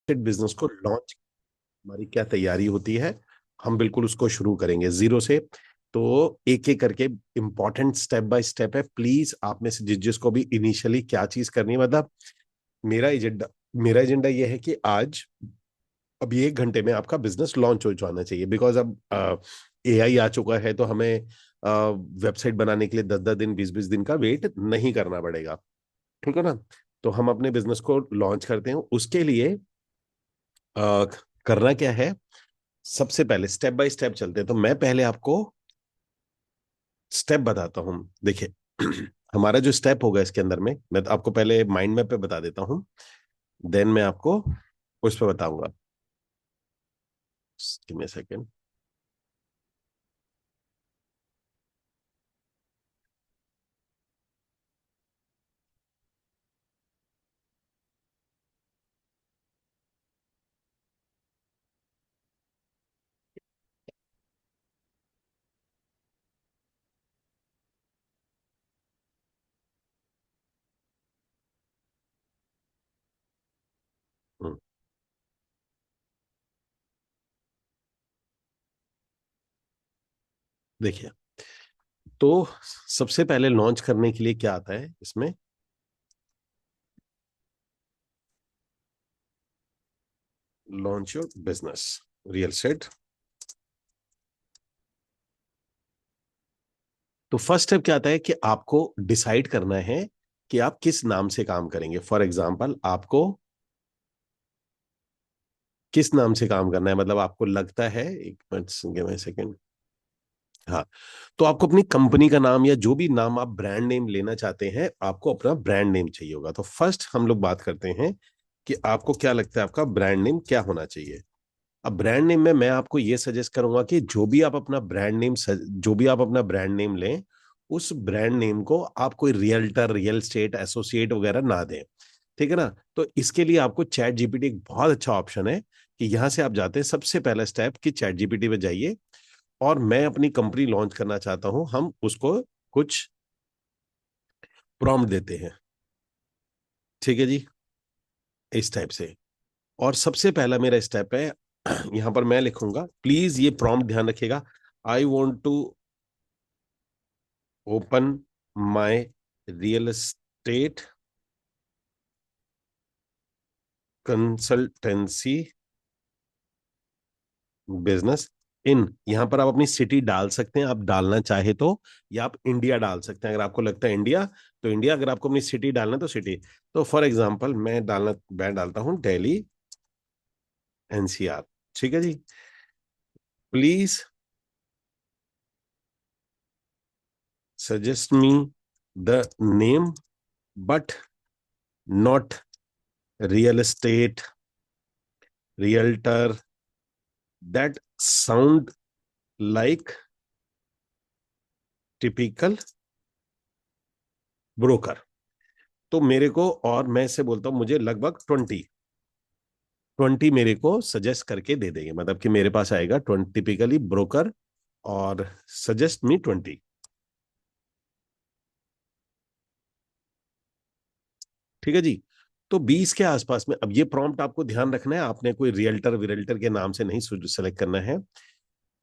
Business को launch, हमारी क्या तैयारी होती है, हम बिल्कुल उसको शुरू करेंगे जीरो से। तो एक एक करके इंपॉर्टेंट स्टेप बाय स्टेप है। प्लीज आप में से जिस जिसको भी इनिशियली क्या चीज करनी है, मतलब मेरा एजेंडा मेरा एजेंडा ये है कि आज अभी 1 घंटे में आपका बिजनेस लॉन्च हो जाना चाहिए। बिकॉज अब एआई आ चुका है, तो हमें वेबसाइट बनाने के लिए 10-10 दिन 20-20 दिन का वेट नहीं करना पड़ेगा। ठीक है ना। तो हम अपने बिजनेस को लॉन्च करते हैं, उसके लिए अ, करना क्या है। सबसे पहले स्टेप बाय स्टेप चलते हैं, तो मैं पहले आपको स्टेप बताता हूँ। देखिए हमारा जो स्टेप होगा इसके अंदर में, मैं तो आपको पहले माइंड मैप पे बता देता हूँ, देन मैं आपको उस पर बताऊंगा। Give me second. देखिए, तो सबसे पहले लॉन्च करने के लिए क्या आता है इसमें, launch your business real set. तो फर्स्ट स्टेप क्या आता है कि आपको डिसाइड करना है कि आप किस नाम से काम करेंगे। फॉर एग्जाम्पल, आपको किस नाम से काम करना है, मतलब आपको लगता है, एक minute give me a second. हाँ, तो आपको अपनी कंपनी का नाम या जो भी नाम आप ब्रांड नेम लेना चाहते हैं, आपको अपना ब्रांड नेम चाहिए होगा। तो फर्स्ट हम लोग बात करते हैं कि आपको क्या लगता है आपका ब्रांड नेम क्या होना चाहिए। अब ब्रांड नेम में मैं आपको ये सजेस्ट करूंगा कि जो भी आप अपना ब्रांड नेम लें, उस ब्रांड नेम को आप कोई रियल्टर, रियल स्टेट एसोसिएट वगैरह ना दें। ठीक है ना। तो इसके लिए आपको चैट जीपीटी एक बहुत अच्छा ऑप्शन है कि यहां से आप जाते हैं, सबसे पहला स्टेप कि चैट जीपीटी पे जाइए और मैं अपनी कंपनी लॉन्च करना चाहता हूं, हम उसको कुछ प्रॉम्प्ट देते हैं। ठीक है जी, इस टाइप से। और सबसे पहला मेरा स्टेप है यहां पर मैं लिखूंगा, प्लीज ये प्रॉम्प्ट ध्यान रखिएगा, I want to open my real estate consultancy business in. यहां पर आप अपनी सिटी डाल सकते हैं, आप डालना चाहे तो, या आप इंडिया डाल सकते हैं। अगर आपको लगता है इंडिया, तो इंडिया। अगर आपको अपनी सिटी डालना है तो सिटी। तो फॉर एग्जांपल मैं डालता हूं दिल्ली एनसीआर। ठीक है जी। Please suggest me the name but not real estate realtor that sound like typical broker. तो मेरे को, और मैं से बोलता हूं, मुझे लगभग 20 मेरे को सजेस्ट करके दे देंगे, मतलब कि मेरे पास आएगा 20 टिपिकली ब्रोकर, और सजेस्ट मी 20। ठीक है जी। तो 20 के आसपास में, अब ये प्रॉम्प्ट आपको ध्यान रखना है, आपने कोई रियल्टर वियल्टर के नाम से नहीं सेलेक्ट करना है।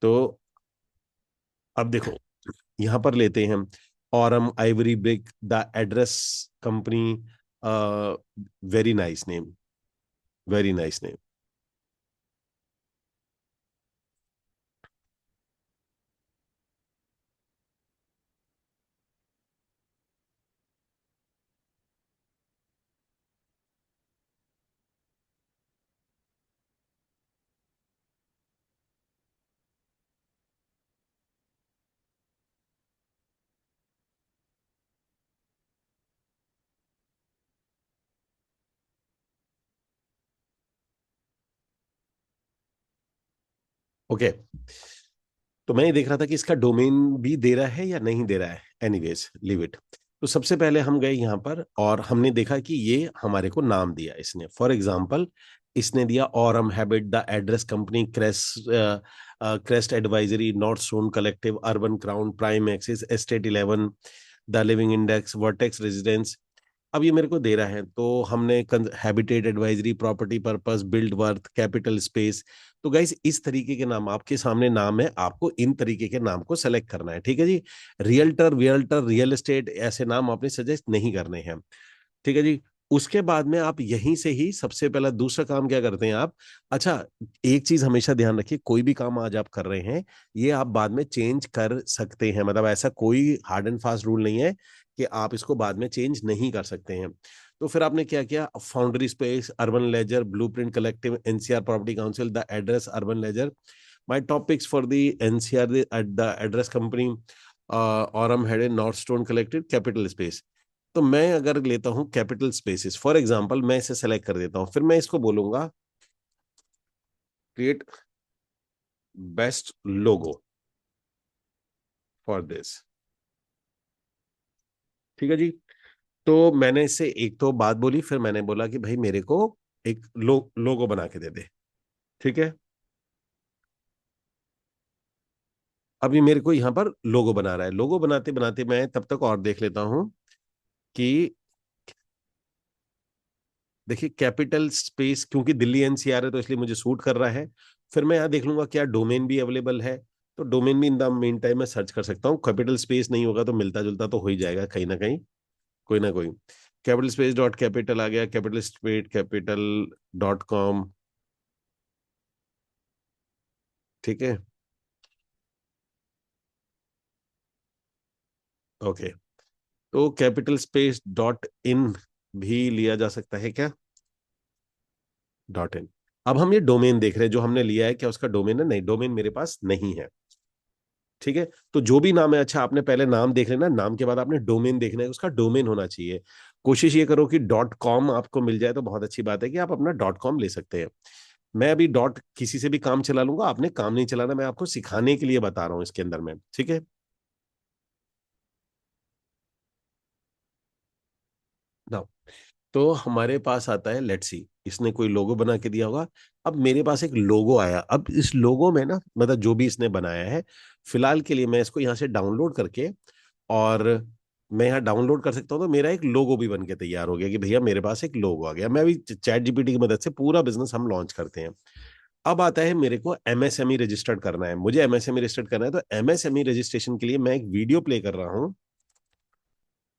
तो अब देखो, यहां पर लेते हैं हम, Aurum Ivory brick the Address company, very nice name, very nice name. Okay, तो मैं ये देख रहा था कि इसका डोमेन भी दे रहा है या नहीं दे रहा है। Anyways leave it. तो सबसे पहले हम गए यहाँ पर और हमने देखा कि ये हमारे को नाम दिया इसने। फॉर एग्जाम्पल, इसने दिया Aurum habit the Address company crest, crest advisory north Stone collective urban crown prime axis estate 11 the living index vertex residence. अब ये मेरे को दे रहा है, तो हमने habitat, advisory, property purpose, build worth, capital Space. तो गाइस इस तरीके के नाम आपके सामने नाम है, आपको इन तरीके के नाम को सेलेक्ट करना है, ठीक है जी। रियल्टर, वियल्टर, रियल एस्टेट ऐसे नाम आपने सजेस्ट नहीं करने हैं, ठीक है जी। उसके बाद में आप यहीं से ही सबसे पहला दूसरा काम क्या करते हैं आप, अच्छा, एक चीज हमेशा ध्यान रखिए, कोई भी काम आज आप कर रहे हैं ये आप बाद में चेंज कर सकते हैं, मतलब ऐसा कोई हार्ड एंड फास्ट रूल नहीं है कि आप इसको बाद में चेंज नहीं कर सकते हैं। तो फिर आपने क्या किया, Foundry Space, Urban Ledger, Blueprint Collective, NCR Property Council, the Address, Urban Ledger, my topics for the NCR at the Address company, Aurum Head, North Stone Collective, Capital Space. तो मैं अगर लेता हूं कैपिटल स्पेसिस फॉर एग्जांपल, मैं इसे select कर देता हूं, फिर मैं इसको बोलूंगा create best logo for this, ठीक है जी। तो मैंने इससे एक तो बात बोली, फिर मैंने बोला कि भाई मेरे को एक लोगो बना के दे दे, ठीक है। अभी मेरे को यहाँ पर लोगो बना रहा है, लोगो बनाते बनाते मैं तब तक और देख लेता हूं कि देखिए कैपिटल स्पेस, क्योंकि दिल्ली एनसीआर है तो इसलिए मुझे सूट कर रहा है। फिर मैं यहाँ देख लूंगा क्या डोमेन भी अवेलेबल है, तो डोमेन भी इन द मेन टाइम मैं सर्च कर सकता हूँ। कैपिटल स्पेस नहीं होगा तो मिलता जुलता तो हो ही जाएगा कहीं ना कहीं, कोई ना कोई। कैपिटल स्पेस डॉट कैपिटल आ गया, capital space capital dot com, ठीक है, ओके। तो कैपिटल स्पेस डॉट इन भी लिया जा सकता है क्या, डॉट इन। अब हम ये डोमेन देख रहे हैं जो हमने लिया है, क्या उसका डोमेन है, नहीं डोमेन मेरे पास नहीं है, ठीक है। तो जो भी नाम है, अच्छा आपने पहले नाम देख लेना, नाम के बाद आपने डोमेन देखना है, उसका डोमेन होना चाहिए। कोशिश ये करो कि डॉट कॉम आपको मिल जाए तो बहुत अच्छी बात है कि आप अपना डॉट कॉम ले सकते हैं। मैं अभी डॉट किसी से भी काम चला लूंगा, आपने काम नहीं चलाना, मैं आपको सिखाने के लिए बता रहा हूँ इसके अंदर में, ठीक है ना। तो हमारे पास आता है, लेट्स सी, इसने कोई लोगो बना के दिया होगा। अब मेरे पास एक लोगो आया, अब इस लोगो में ना, मतलब जो भी इसने बनाया है, फिलहाल के लिए मैं इसको यहाँ से डाउनलोड करके, और मैं यहाँ डाउनलोड कर सकता हूँ, तो मेरा एक लोगो भी बन के तैयार हो गया कि भैया मेरे पास एक लोगो आ गया। मैं अभी चैट जीपीटी की मदद से पूरा बिजनेस हम लॉन्च करते हैं। अब आता है मेरे को एमएसएमई रजिस्टर्ड करना है, मुझे एमएसएमई रजिस्टर्ड करना है, तो एमएसएमई रजिस्ट्रेशन के लिए मैं एक वीडियो प्ले कर रहा हूँ,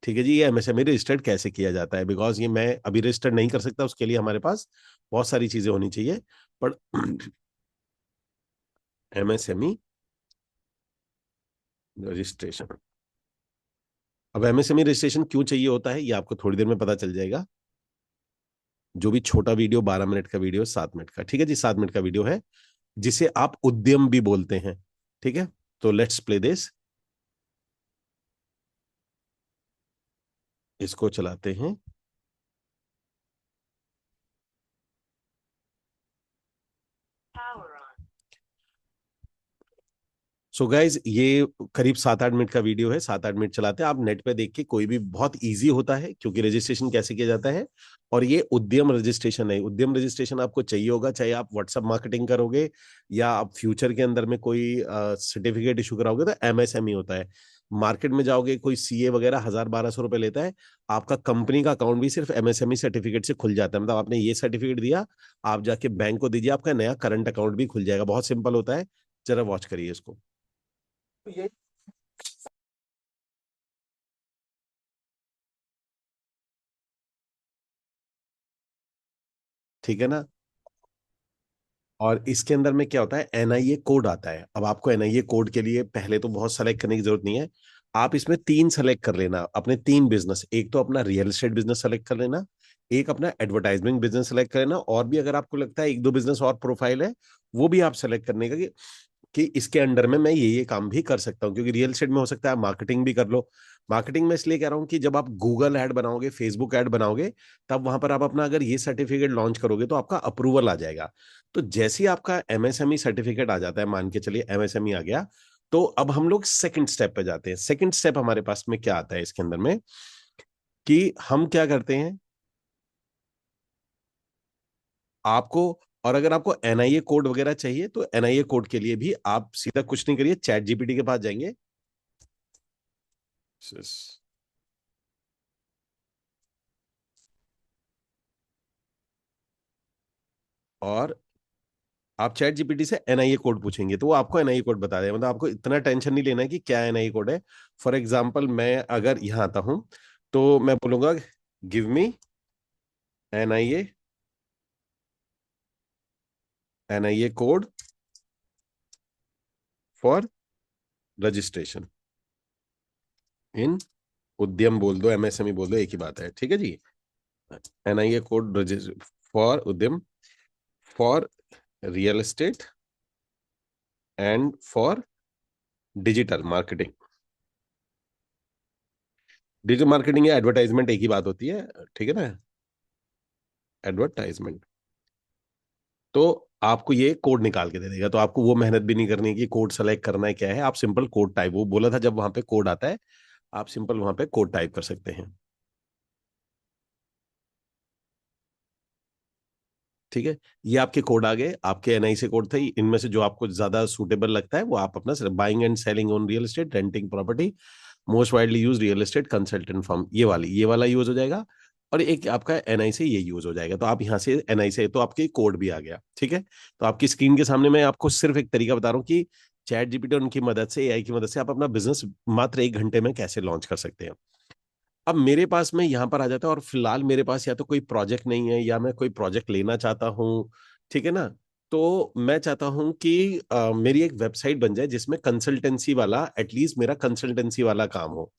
ठीक है जी। ये एमएसएमई रजिस्टर्ड कैसे किया जाता है, बिकॉज ये मैं अभी रजिस्टर नहीं कर सकता, उसके लिए हमारे पास बहुत सारी चीजें होनी चाहिए, पर एमएसएमई रजिस्ट्रेशन, अब एमएसएमई रजिस्ट्रेशन क्यों चाहिए होता है ये आपको थोड़ी देर में पता चल जाएगा। जो भी छोटा वीडियो, 12 मिनट का वीडियो, 7 मिनट का, ठीक है जी, 7 मिनट का वीडियो है, जिसे आप उद्यम भी बोलते हैं, ठीक है। तो लेट्स प्ले दिस, इसको चलाते हैं। सो गाइज ये करीब 7-8 मिनट का वीडियो है, 7-8 मिनट चलाते हैं, आप नेट पे देख के, कोई भी बहुत इजी होता है, क्योंकि रजिस्ट्रेशन कैसे किया जाता है। और ये उद्यम रजिस्ट्रेशन है, उद्यम रजिस्ट्रेशन आपको चाहिए होगा, चाहे आप व्हाट्सएप मार्केटिंग करोगे या आप फ्यूचर के अंदर में कोई सर्टिफिकेट इशू कराओगे, तो एमएसएमई होता है। मार्केट में जाओगे, कोई सीए वगैरह 1000-1200 रुपए लेता है, आपका कंपनी का अकाउंट भी सिर्फ एमएसएमई सर्टिफिकेट से खुल जाता है, मतलब आपने ये सर्टिफिकेट दिया, आप जाके बैंक को दीजिए, आपका नया करंट अकाउंट भी खुल जाएगा, बहुत सिंपल होता है। जरा वॉच करिए इसको, ये ठीक है ना। और इसके अंदर में क्या होता है, एनआईए कोड आता है। अब आपको एनआईए कोड के लिए पहले तो बहुत सेलेक्ट करने की जरूरत नहीं है, आप इसमें तीन सेलेक्ट कर लेना, अपने तीन बिजनेस, एक तो अपना रियल एस्टेट बिजनेस सेलेक्ट कर लेना, एक अपना एडवर्टाइजमेंट बिजनेस सेलेक्ट कर लेना, और भी अगर आपको लगता है एक दो बिजनेस और प्रोफाइल है, वो भी आप सेलेक्ट करने का कि इसके अंडर में मैं ये काम भी कर सकता हूँ, क्योंकि रियल एस्टेट में हो सकता है मार्केटिंग भी कर लो। मार्केटिंग में इसलिए कह रहा हूँ कि जब आप गूगल ऐड बनाओगे, फेसबुक ऐड बनाओगे, तब वहां पर आप अपना अगर ये सर्टिफिकेट लॉन्च करोगे तो आपका अप्रूवल आ जाएगा। तो जैसे ही आपका एमएसएमई सर्टिफिकेट आ जाता है, मान के चलिए एमएसएमई आ गया, तो अब हम लोग सेकंड स्टेप पे जाते हैं। सेकंड स्टेप हमारे पास में क्या आता है इसके अंदर में, कि हम क्या करते हैं, आपको, और अगर आपको एनआईए कोड वगैरह चाहिए तो एनआईए कोड के लिए भी आप सीधा कुछ नहीं करिए, चैट जीपीटी के पास जाएंगे। और आप चैट जीपीटी से एनआईए कोड पूछेंगे तो वो आपको एनआईए कोड बता देगा। मतलब आपको इतना टेंशन नहीं लेना है कि क्या एनआईए कोड है। फॉर एग्जाम्पल मैं अगर यहाँ आता हूँ तो मैं बोलूंगा give me NIA NIA code for registration in उद्यम बोल दो, एमएसएमई बोल दो, एक ही बात है, ठीक है जी। एनआईए कोड फॉर उद्यम, for real estate and for digital marketing. Digital marketing या एडवर्टाइजमेंट एक ही बात होती है, ठीक है ना। एडवर्टाइजमेंट। तो आपको ये कोड निकाल के दे देगा, तो आपको वो मेहनत भी नहीं करनी है कि कोड सेलेक्ट करना है क्या है। आप सिंपल कोड टाइप, वो बोला था जब वहां पे कोड आता है आप सिंपल वहां पे कोड टाइप कर सकते हैं, ठीक है। ये आपके कोड आ गए, आपके एनआई से कोड थे। इनमें से जो आपको ज्यादा सूटेबल लगता है वो आप अपना buying and selling on real estate, renting property, most widely use real estate consultant firm, ये वाला यूज हो जाएगा। और एक आपका एनआई से ये यूज हो जाएगा। तो आप यहाँ से एनआई से, तो आपके कोड भी आ गया, ठीक है। तो आपकी स्क्रीन के सामने मैं आपको सिर्फ एक तरीका बता रहा हूँ कि चैट जीपीटी उनकी मदद से, एआई की मदद से आप अपना बिजनेस मात्र 1 घंटे में कैसे लॉन्च कर सकते हैं। अब मेरे पास में यहाँ पर आ जाता है, और फिलहाल मेरे पास या तो कोई प्रोजेक्ट नहीं है या मैं कोई प्रोजेक्ट लेना चाहता हूँ, ठीक है ना। तो मैं चाहता हूँ कि मेरी एक वेबसाइट बन जाए जिसमें कंसल्टेंसी वाला, एटलीस्ट मेरा कंसल्टेंसी वाला काम हो।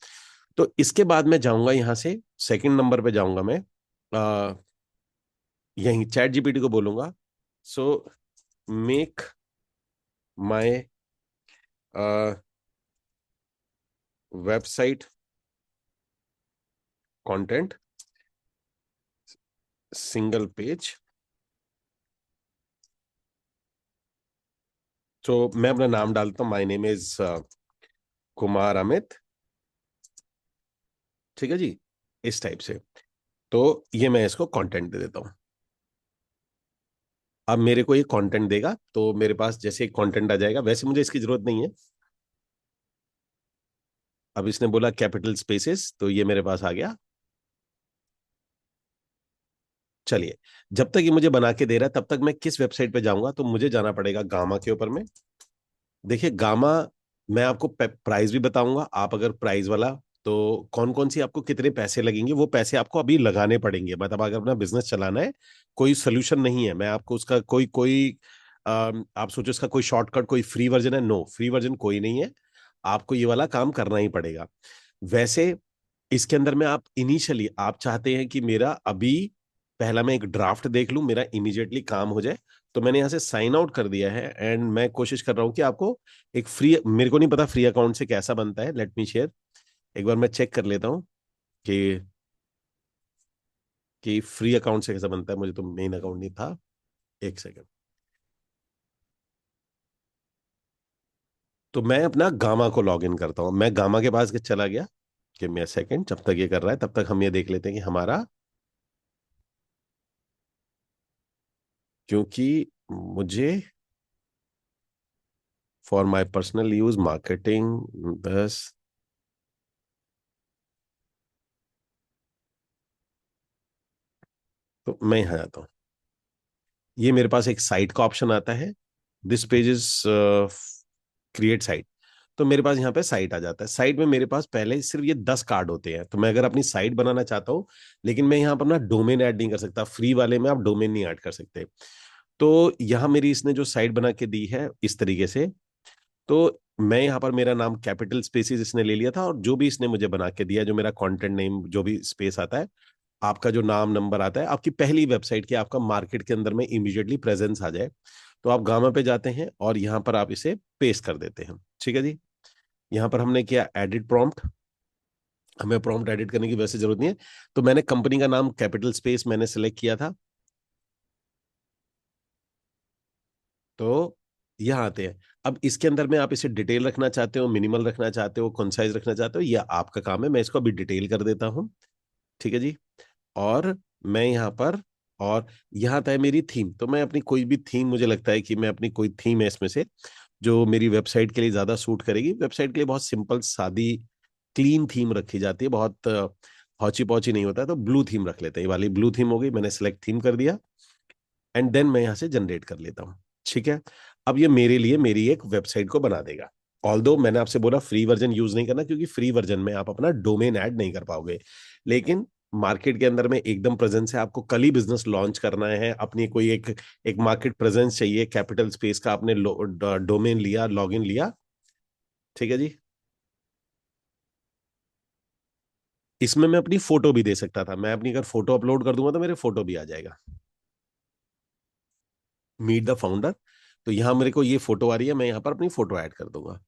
तो इसके बाद मैं जाऊंगा यहाँ से, सेकंड नंबर पे जाऊंगा मैं, यहीं चैट जीपीटी को बोलूंगा so make my website content single page. तो मैं अपना नाम डालता हूँ, my name is Kumar Amit, ठीक है जी, इस टाइप से। तो ये मैं इसको कंटेंट दे देता हूँ। अब मेरे को ये कंटेंट देगा तो मेरे पास जैसे कंटेंट आ जाएगा, वैसे मुझे इसकी जरूरत नहीं है। अब इसने बोला कैपिटल स्पेसेस, तो ये मेरे पास आ गया। चलिए, जब तक ये मुझे बना के दे रहा है तब तक मैं किस वेबसाइट पे जाऊंगा, तो मुझे जाना पड़ेगा गामा के ऊपर में। देखिए गामा, मैं आपको प्राइस भी बताऊंगा। आप अगर प्राइस वाला, तो कौन कौन सी आपको कितने पैसे लगेंगे वो पैसे आपको अभी लगाने पड़ेंगे। मतलब अगर अपना बिजनेस चलाना है, कोई सोल्यूशन नहीं है, मैं आपको उसका कोई कोई आप सोचो इसका कोई शॉर्टकट, कोई फ्री वर्जन है, नो, फ्री वर्जन कोई नहीं है। आपको ये वाला काम करना ही पड़ेगा। वैसे इसके अंदर में आप इनिशियली आप चाहते हैं कि मेरा अभी पहला मैं एक ड्राफ्ट देख लूं, मेरा इमीडिएटली काम हो जाए। तो मैंने यहाँ से साइन आउट कर दिया है एंड मैं कोशिश कर रहा हूँ कि आपको एक फ्री, मेरे को नहीं पता फ्री अकाउंट से कैसा बनता है, लेट मी शेयर। एक बार मैं चेक कर लेता हूँ कि फ्री अकाउंट से कैसा बनता है। मुझे तो मेन अकाउंट नहीं था, एक सेकंड। तो मैं अपना गामा को लॉग इन करता हूँ, मैं गामा के पास चला गया। कि मैं सेकंड, जब तक ये कर रहा है तब तक हम ये देख लेते हैं कि हमारा, क्योंकि मुझे for my personal use marketing बस। तो मैं यहाँ जाता हूँ, ये मेरे पास एक साइट का ऑप्शन आता है, this page is create site. तो मेरे पास यहाँ पे साइट आ जाता है। साइट में मेरे पास पहले सिर्फ ये 10 कार्ड होते हैं। तो मैं अगर अपनी साइट बनाना चाहता हूँ, लेकिन मैं यहाँ पर अपना डोमेन ऐड नहीं कर सकता, फ्री वाले में आप डोमेन नहीं ऐड कर सकते। तो यहाँ मेरी इसने जो साइट बना के दी है इस तरीके से, तो मैं यहाँ पर मेरा नाम कैपिटल स्पेसिस इसने ले लिया था, और जो भी इसने मुझे बना के दिया, जो मेरा कंटेंट नेम जो भी स्पेस आता है, आपका जो नाम नंबर आता है, आपकी पहली वेबसाइट की आपका मार्केट के अंदर में इमीडिएटली प्रेजेंस आ जाए, तो आप गामा पे जाते हैं और यहाँ पर आप इसे पेस्ट कर देते हैं, ठीक है जी। यहाँ पर हमने किया एडिट प्रॉम्प्ट, हमें प्रॉम्प्ट एडिट करने की वैसे जरूरत नहीं है। तो मैंने कंपनी का नाम कैपिटल स्पेस मैंने सेलेक्ट किया था। तो यहाँ आते हैं। अब इसके अंदर में आप इसे डिटेल रखना चाहते हो, मिनिमल रखना चाहते हो, कंसाइज रखना चाहते हो, यह आपका काम है। मैं इसको अभी डिटेल कर देता हूँ, ठीक है जी। और मैं यहाँ पर, और यहाँ आता है मेरी थीम। तो मैं अपनी कोई भी थीम, मुझे लगता है कि मैं अपनी कोई थीम है इसमें से जो मेरी वेबसाइट के लिए ज्यादा सूट करेगी। वेबसाइट के लिए बहुत सिंपल सादी क्लीन थीम रखी जाती है, बहुत हौची पौची नहीं होता है। तो ब्लू थीम रख लेते हैं, ये वाली ब्लू थीम हो गई, मैंने सेलेक्ट थीम कर दिया। एंड देन मैं यहाँ से जनरेट कर लेता हूँ। ठीक है। अब ये मेरे लिए मेरी एक वेबसाइट को बना देगा। ऑल्दो मैंने आपसे बोला फ्री वर्जन यूज नहीं करना, क्योंकि फ्री वर्जन में आप अपना डोमेन ऐड नहीं कर पाओगे। लेकिन मार्केट के अंदर में एकदम प्रेजेंस है, आपको कल ही बिजनेस लॉन्च करना है, अपनी कोई एक एक मार्केट प्रेजेंस चाहिए, कैपिटल स्पेस का आपने डोमेन लिया, लॉगिन लिया। ठीक है जी। इसमें मैं अपनी फोटो भी दे सकता था, मैं अपनी अगर फोटो अपलोड कर दूंगा तो मेरे फोटो भी आ जाएगा। Meet the founder. तो यहां मेरे को ये फोटो आ रही है, मैं यहां पर अपनी फोटो ऐड कर दूंगा।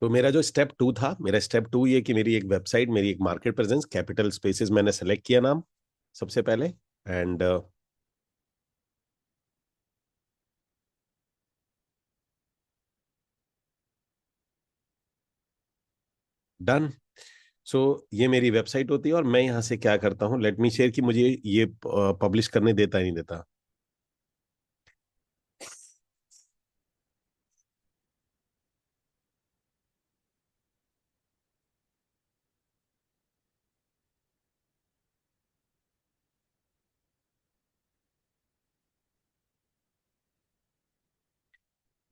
तो मेरा जो स्टेप टू था, मेरा स्टेप टू ये कि मेरी एक वेबसाइट, मेरी एक मार्केट प्रेजेंस, कैपिटल स्पेसेस मैंने सेलेक्ट किया नाम सबसे पहले। And done. सो ये मेरी वेबसाइट होती है, और मैं यहाँ से क्या करता हूँ, लेट मी शेयर कि मुझे ये पब्लिश करने देता ही नहीं देता।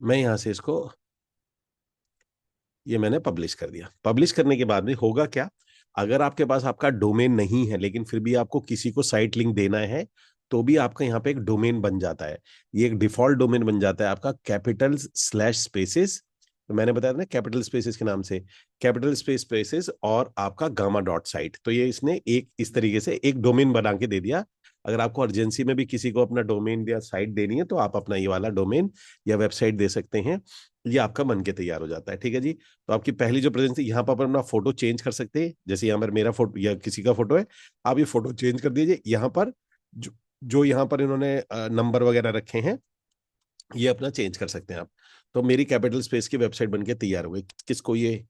मैं यहाँ से इसको, ये मैंने पब्लिश कर दिया। पब्लिश करने के बाद में होगा क्या, अगर आपके पास आपका डोमेन नहीं है लेकिन फिर भी आपको किसी को साइट लिंक देना है, तो भी आपका यहाँ पे एक डोमेन बन जाता है। ये एक डिफॉल्ट डोमेन बन जाता है आपका, कैपिटल स्लैश स्पेसिस। तो मैंने बताया था ना कैपिटल स्पेसिस के नाम से, कैपिटल स्पेस स्पेसिस और आपका गामा डॉट साइट। तो ये इसने एक इस तरीके से एक डोमेन बना के दे दिया। अगर आपको अर्जेंसी में भी किसी को अपना डोमेन या साइट देनी है, तो आप अपना ये वाला डोमेन या वेबसाइट दे सकते हैं। ये आपका बन के तैयार हो जाता है। ठीक है जी। तो आपकी पहली जो प्रेजेंस है, यहाँ पर अपना फोटो चेंज कर सकते हैं, जैसे यहाँ पर मेरा फोटो या किसी का फोटो है, आप ये फोटो चेंज कर दीजिए यहाँ पर। जो जो यहाँ पर इन्होंने नंबर वगैरह रखे हैं, ये अपना चेंज कर सकते हैं आप। तो मेरी कैपिटल स्पेस की वेबसाइट बनके तैयार हो गई। किसको ये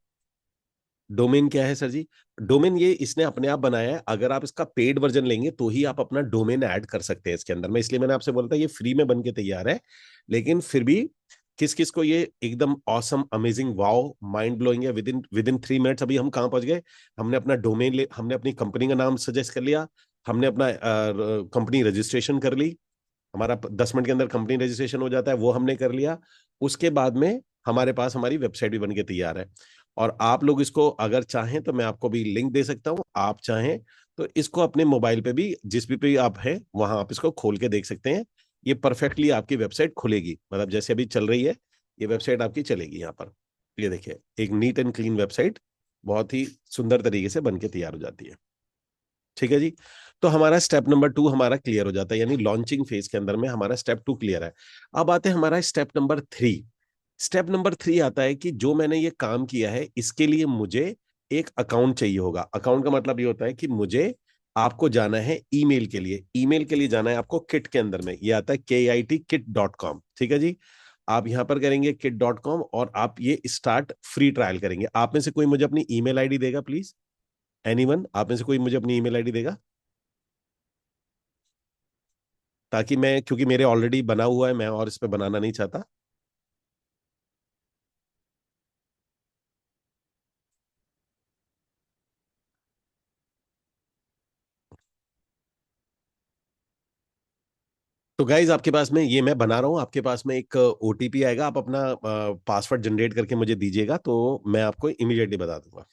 डोमेन क्या है सर जी? डोमेन ये इसने अपने आप बनाया है, अगर आप इसका पेड वर्जन लेंगे तो ही आप अपना डोमेन ऐड कर सकते हैं इसके अंदर में, इसलिए मैंने आपसे बोला था ये फ्री में बन के तैयार है। लेकिन फिर भी किस किस को ये एकदम awesome amazing wow mind blowing है, विद इन 3 मिनट्स अभी हम कहाँ पहुंच गए। हमने अपना डोमेन ले, हमने अपनी कंपनी का नाम सजेस्ट कर लिया, हमने अपना कंपनी रजिस्ट्रेशन कर ली, हमारा 10 मिनट के अंदर कंपनी रजिस्ट्रेशन हो जाता है, वो हमने कर लिया। उसके बाद में हमारे पास हमारी वेबसाइट भी बन के तैयार है। और आप लोग इसको अगर चाहें तो मैं आपको भी लिंक दे सकता हूं, आप चाहें तो इसको अपने मोबाइल पे भी, जिस भी आप हैं वहां आप इसको खोल के देख सकते हैं। ये परफेक्टली आपकी वेबसाइट खुलेगी, मतलब जैसे अभी चल रही है ये वेबसाइट आपकी चलेगी यहाँ पर। ये देखिए एक नीट एंड क्लीन वेबसाइट बहुत ही सुंदर तरीके से बन के तैयार हो जाती है। ठीक है जी। तो हमारा स्टेप नंबर टू हमारा क्लियर हो जाता है, यानी लॉन्चिंग फेज के अंदर में हमारा स्टेप टू क्लियर है। अब आते हैं हमारा step number three. Step number three आता है कि जो मैंने ये काम किया है इसके लिए मुझे एक अकाउंट चाहिए होगा। अकाउंट का मतलब ये होता है कि मुझे, आपको जाना है ईमेल के लिए, ईमेल के लिए जाना है आपको किट के अंदर में, ये आता है KIT kit.com। ठीक है जी। आप यहां पर करेंगे kit.com और आप ये स्टार्ट फ्री ट्रायल करेंगे। आप में से कोई मुझे अपनी ईमेल आईडी देगा प्लीज? एनीवन, आप में से कोई मुझे अपनी ईमेल आईडी देगा, ताकि मैं, क्योंकि मेरे ऑलरेडी बना हुआ है, मैं और इस पे बनाना नहीं चाहता। तो गाइज आपके पास में ये मैं बना रहा हूँ, आपके पास में एक OTP आएगा, आप अपना पासवर्ड जनरेट करके मुझे दीजिएगा, तो मैं आपको इमीडिएटली बता दूंगा।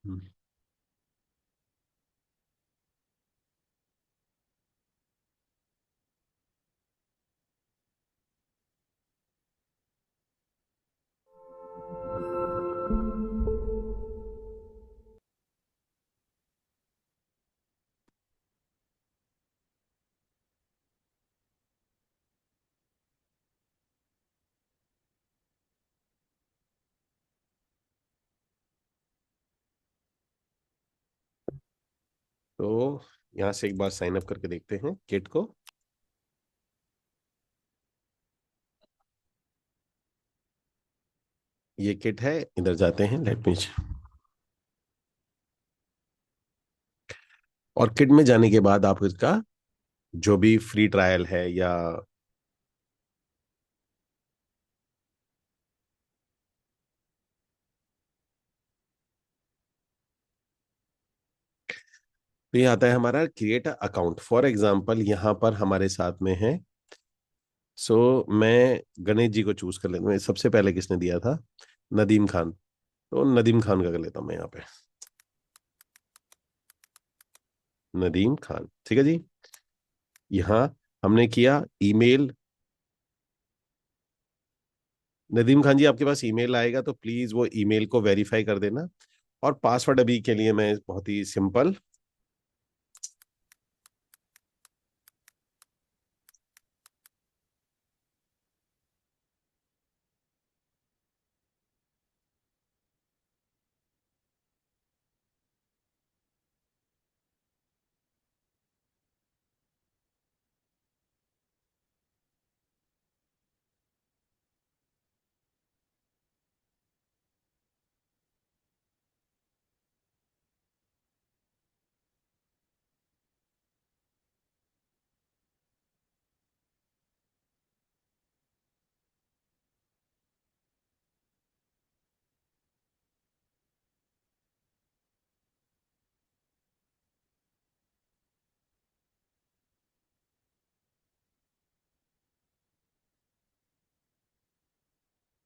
हम्म। तो यहाँ से एक बार साइन अप करके देखते हैं किट को। ये किट है, इधर जाते हैं, लेट मी। और किट में जाने के बाद आप इसका जो भी फ्री ट्रायल है या तो ये आता है हमारा क्रिएट अकाउंट। फॉर एग्जांपल यहाँ पर हमारे साथ में है, सो मैं गणेश जी को चूज कर लेता हूँ। सबसे पहले किसने दिया था? नदीम खान। तो नदीम खान का कर लेता हूँ मैं यहाँ पे। नदीम खान, ठीक है जी। यहाँ हमने किया ईमेल। नदीम खान जी, आपके पास ईमेल आएगा तो प्लीज वो ईमेल को वेरीफाई कर देना। और पासवर्ड अभी के लिए मैं बहुत ही सिंपल।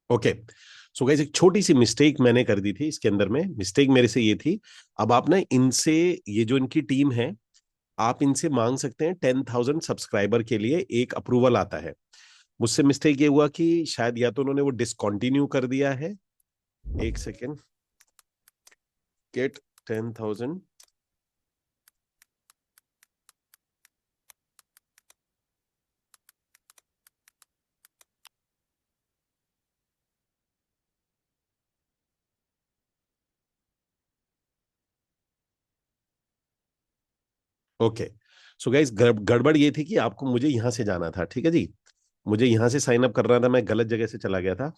ओके। सो गाइस, एक छोटी सी मिस्टेक मैंने कर दी थी इसके अंदर में। मिस्टेक मेरे से ये थी, अब आप ना इनसे, ये जो इनकी टीम है, आप इनसे मांग सकते हैं 10,000 सब्सक्राइबर के लिए एक अप्रूवल आता है। मुझसे मिस्टेक ये हुआ कि शायद या तो उन्होंने वो डिसकंटिन्यू कर दिया है। एक second. Get 10,000। Okay. So guys, गड़बड़ ये थी कि आपको मुझे यहां से जाना था, ठीक है जी। मुझे यहां से साइन अप करना था, मैं गलत जगह से चला गया था।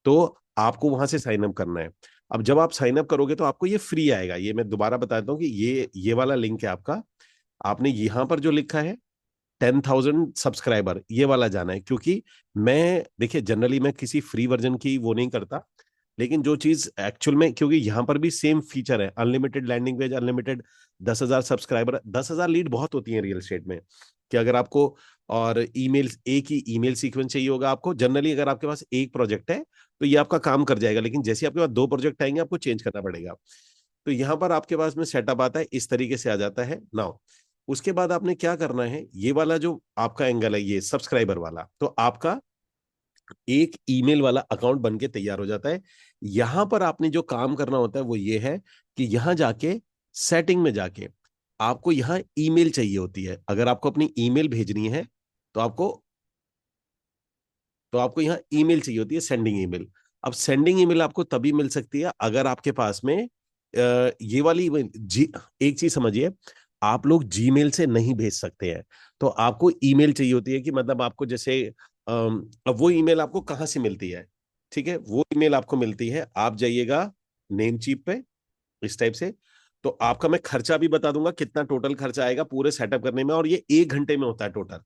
तो आपको वहां से साइन अप करना है। अब जब आप साइन अप करोगे तो आपको ये फ्री आएगा। ये मैं दोबारा बताता हूँ कि ये वाला लिंक है आपका। आपने यहां पर जो लिखा है 10,000 सब्सक्राइबर, ये वाला जाना है। क्योंकि मैं, देखिए, जनरली मैं किसी फ्री वर्जन की वो नहीं करता। लेकिन जो चीज एक्चुअल में, क्योंकि यहां पर भी सेम फीचर है, unlimited landing page, unlimited 10,000 subscriber. 10,000 lead बहुत होती है रियल एस्टेट में। कि अगर आपको, और ईमेल, एक ही ईमेल सीक्वेंस चाहिए होगा आपको जनरली। अगर आपके पास एक प्रोजेक्ट है तो ये आपका काम कर जाएगा, लेकिन जैसे आपके पास दो प्रोजेक्ट आएंगे आपको चेंज करना पड़ेगा। तो यहाँ पर आपके पास में सेटअप आता है, इस तरीके से आ जाता है नाउ। उसके बाद आपने क्या करना है, ये वाला जो आपका एंगल है, ये सब्सक्राइबर वाला, तो आपका एक ईमेल वाला अकाउंट बन के तैयार हो जाता है। यहां पर आपने जो काम करना होता है वो ये है कि यहां जाके, सेटिंग में जाके, आपको यहां ईमेल चाहिए होती है। अगर आपको अपनी ईमेल भेजनी है तो आपको यहाँ ईमेल चाहिए होती है, सेंडिंग ईमेल। अब सेंडिंग ईमेल आपको तभी मिल सकती है अगर आपके पास में ये वाली जी। एक चीज समझिए, आप लोग जीमेल से नहीं भेज सकते हैं। तो आपको ईमेल चाहिए होती है, कि मतलब आपको जैसे अब वो ईमेल आपको कहाँ से मिलती है? ठीक है, वो ईमेल आपको मिलती है, आप जाइएगा नेमचीप पे, इस टाइप से। तो आपका मैं खर्चा भी बता दूंगा, कितना टोटल खर्चा आएगा पूरे सेटअप करने में। और ये 1 घंटे में होता है टोटल।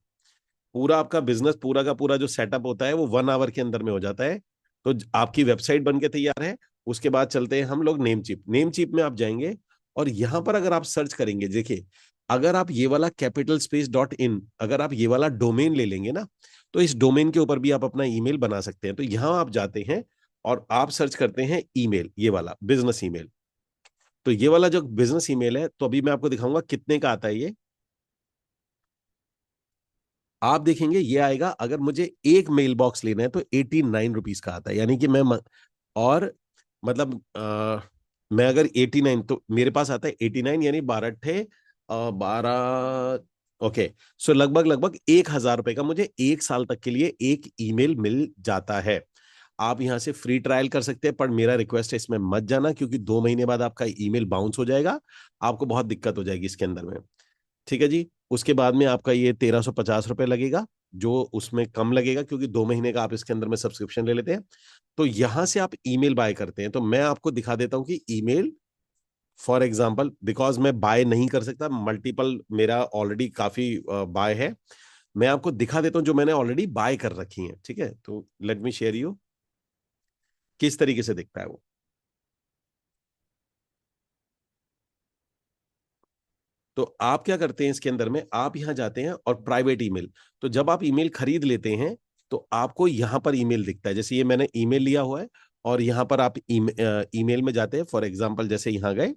पूरा आपका बिजनेस, पूरा का पूरा जो सेटअप होता है वो 1 आवर के अंदर में हो जाता है। तो आपकी वेबसाइट बन के तैयार है। उसके बाद चलते हैं हम लोग नेम चिप में आप जाएंगे। और यहां पर अगर आप सर्च करेंगे, देखिए, अगर आप ये वाला capitalspace.in, अगर आप ये वाला डोमेन ले लेंगे ना, तो इस डोमेन के ऊपर भी आप अपना ईमेल बना सकते हैं। तो यहां आप जाते हैं और आप सर्च करते हैं ईमेल, ये वाला बिजनेस ईमेल। तो ये वाला जो बिजनेस ईमेल है, तो अभी मैं आपको दिखाऊंगा कितने का आता है ये। आप देखेंगे ये आएगा, अगर मुझे एक मेल बॉक्स लेना है तो 89 रुपीज का आता है। यानी कि और मतलब मैं अगर 89, तो मेरे पास आता है 89, यानी 12 12। ओके। सो लगभग लगभग 1,000 रुपए का मुझे 1 साल तक के लिए एक ईमेल मिल जाता है। आप यहाँ से फ्री ट्रायल कर सकते हैं, पर मेरा रिक्वेस्ट है इसमें मत जाना, क्योंकि 2 महीने बाद आपका ईमेल बाउंस हो जाएगा, आपको बहुत दिक्कत हो जाएगी इसके अंदर में। ठीक है जी। उसके बाद में आपका ये 1350 रुपये लगेगा, जो उसमें कम लगेगा क्योंकि 2 महीने का आप इसके अंदर में सब्सक्रिप्शन ले लेते हैं। तो यहां से आप ईमेल बाय करते हैं, तो मैं आपको दिखा देता हूं कि ईमेल, फॉर एग्जाम्पल, बिकॉज मैं बाय नहीं कर सकता, मल्टीपल मेरा ऑलरेडी काफी बाय है, मैं आपको दिखा देता हूं जो मैंने ऑलरेडी बाय कर रखी है। ठीक है, तो लेट मी शेयर यू किस तरीके से दिखता है वो। तो आप क्या करते हैं इसके अंदर में, आप यहां जाते हैं और प्राइवेट ईमेल, तो जब आप ईमेल खरीद लेते हैं तो आपको यहां पर ईमेल दिखता है, जैसे ये मैंने ईमेल लिया हुआ है, और यहां पर आप ईमेल में जाते हैं, फॉर एग्जांपल जैसे यहां गए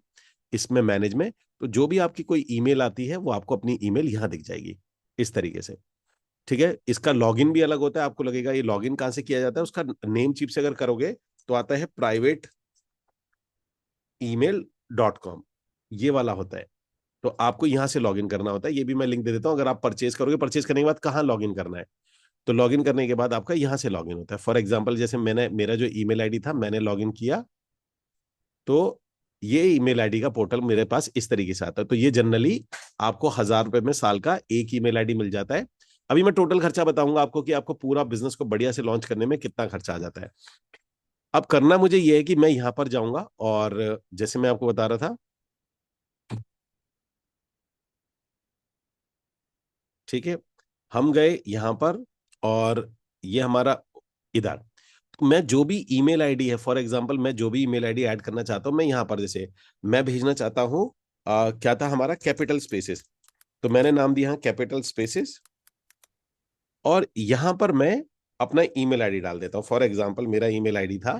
इसमें मैनेज में, तो जो भी आपकी कोई ईमेल आती है वो आपको अपनी ईमेल यहां दिख जाएगी इस तरीके से। ठीक है, इसका लॉगिन भी अलग होता है, आपको लगेगा ये लॉगिन कहाँ से किया जाता है, उसका नेम चिप से अगर करोगे तो आता है privateemail.com, ये वाला होता है। तो आपको यहां से लॉगिन करना होता है, ये भी मैं लिंक दे देता हूं, अगर आप परचेज करोगे, परचेज करने के बाद कहाँ लॉगिन करना है, तो लॉगिन करने के बाद आपका यहां से लॉगिन होता है। फॉर एग्जांपल जैसे मैंने, मेरा जो ईमेल आईडी था मैंने लॉगिन किया, तो ये ईमेल आईडी का पोर्टल मेरे पास इस तरीके से आता है। तो ये जनरली आपको 1000 रुपए में साल का एक ईमेल आईडी मिल जाता है। अभी मैं टोटल खर्चा बताऊंगा आपको कि आपको पूरा बिजनेस को बढ़िया से लॉन्च करने में कितना खर्चा आ जाता है। अब करना मुझे ये है कि मैं यहां पर जाऊंगा, और जैसे मैं आपको बता रहा था, ठीक है, हम गए यहां पर, और ये हमारा इधर, मैं जो भी ईमेल आईडी है, फॉर एग्जांपल मैं जो भी ईमेल आईडी ऐड करना चाहता हूं, मैं यहां पर जैसे मैं भेजना चाहता हूं, क्या था हमारा, कैपिटल स्पेसेस, तो मैंने नाम दिया कैपिटल स्पेसेस, और यहां पर मैं अपना ईमेल आईडी डाल देता हूं। फॉर एग्जांपल मेरा ईमेल आईडी था,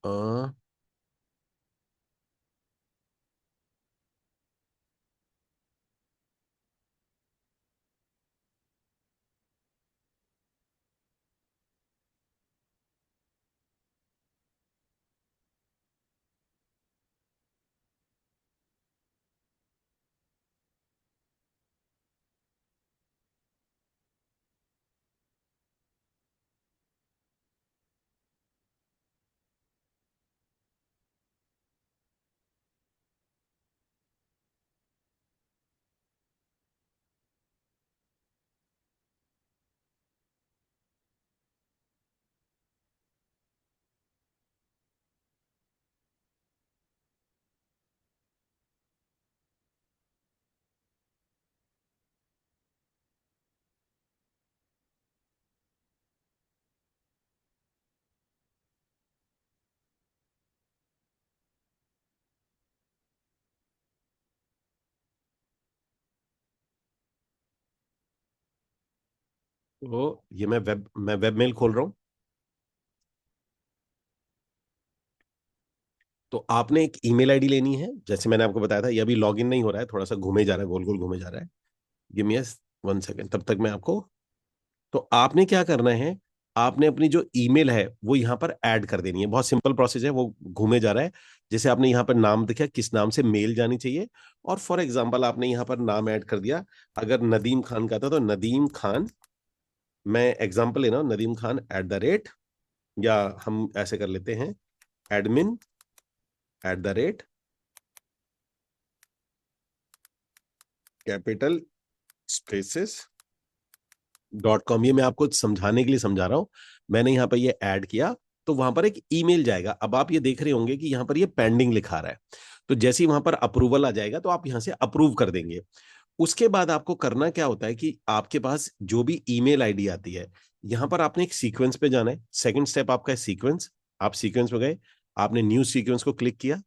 अ, तो ये मैं वेब मेल खोल रहा हूँ। तो आपने एक ईमेल आईडी लेनी है, जैसे मैंने आपको बताया था, ये अभी लॉगिन नहीं हो रहा है, थोड़ा सा घूमे जा रहा है, गोल गोल घूमे जा रहा है। गिव मी 1 सेकेंड, तब तक मैं आपको, तो आपने क्या करना है, आपने अपनी जो ईमेल है वो यहाँ पर ऐड कर देनी है, बहुत सिंपल प्रोसेस है, वो घूमे जा रहा है। जैसे आपने यहाँ पर नाम देखा, किस नाम से मेल जानी चाहिए, और फॉर एग्जांपल आपने यहाँ पर नाम ऐड कर दिया, अगर नदीम खान का था तो नदीम खान, मैं एग्जांपल लेना, नदीम खान @ या हम ऐसे कर लेते हैं, एडमिन कैपिटल स्पेसेस .com, ये मैं आपको समझाने के लिए समझा रहा हूं। मैंने यहाँ पर ये ऐड किया, तो वहां पर एक ईमेल जाएगा, अब आप ये देख रहे होंगे कि यहाँ पर ये पेंडिंग लिखा रहा है, तो जैसे ही वहां पर अप्रूवल आ जाएगा तो आप यहाँ से अप्रूव कर देंगे। उसके बाद आपको करना क्या होता है कि आपके पास जो भी ईमेल आईडी आती है, यहाँ पर आपने एक सीक्वेंस पे जाना है, सेकंड स्टेप आपका है सीक्वेंस, आप सीक्वेंस में गए, आपने न्यू सीक्वेंस को क्लिक किया,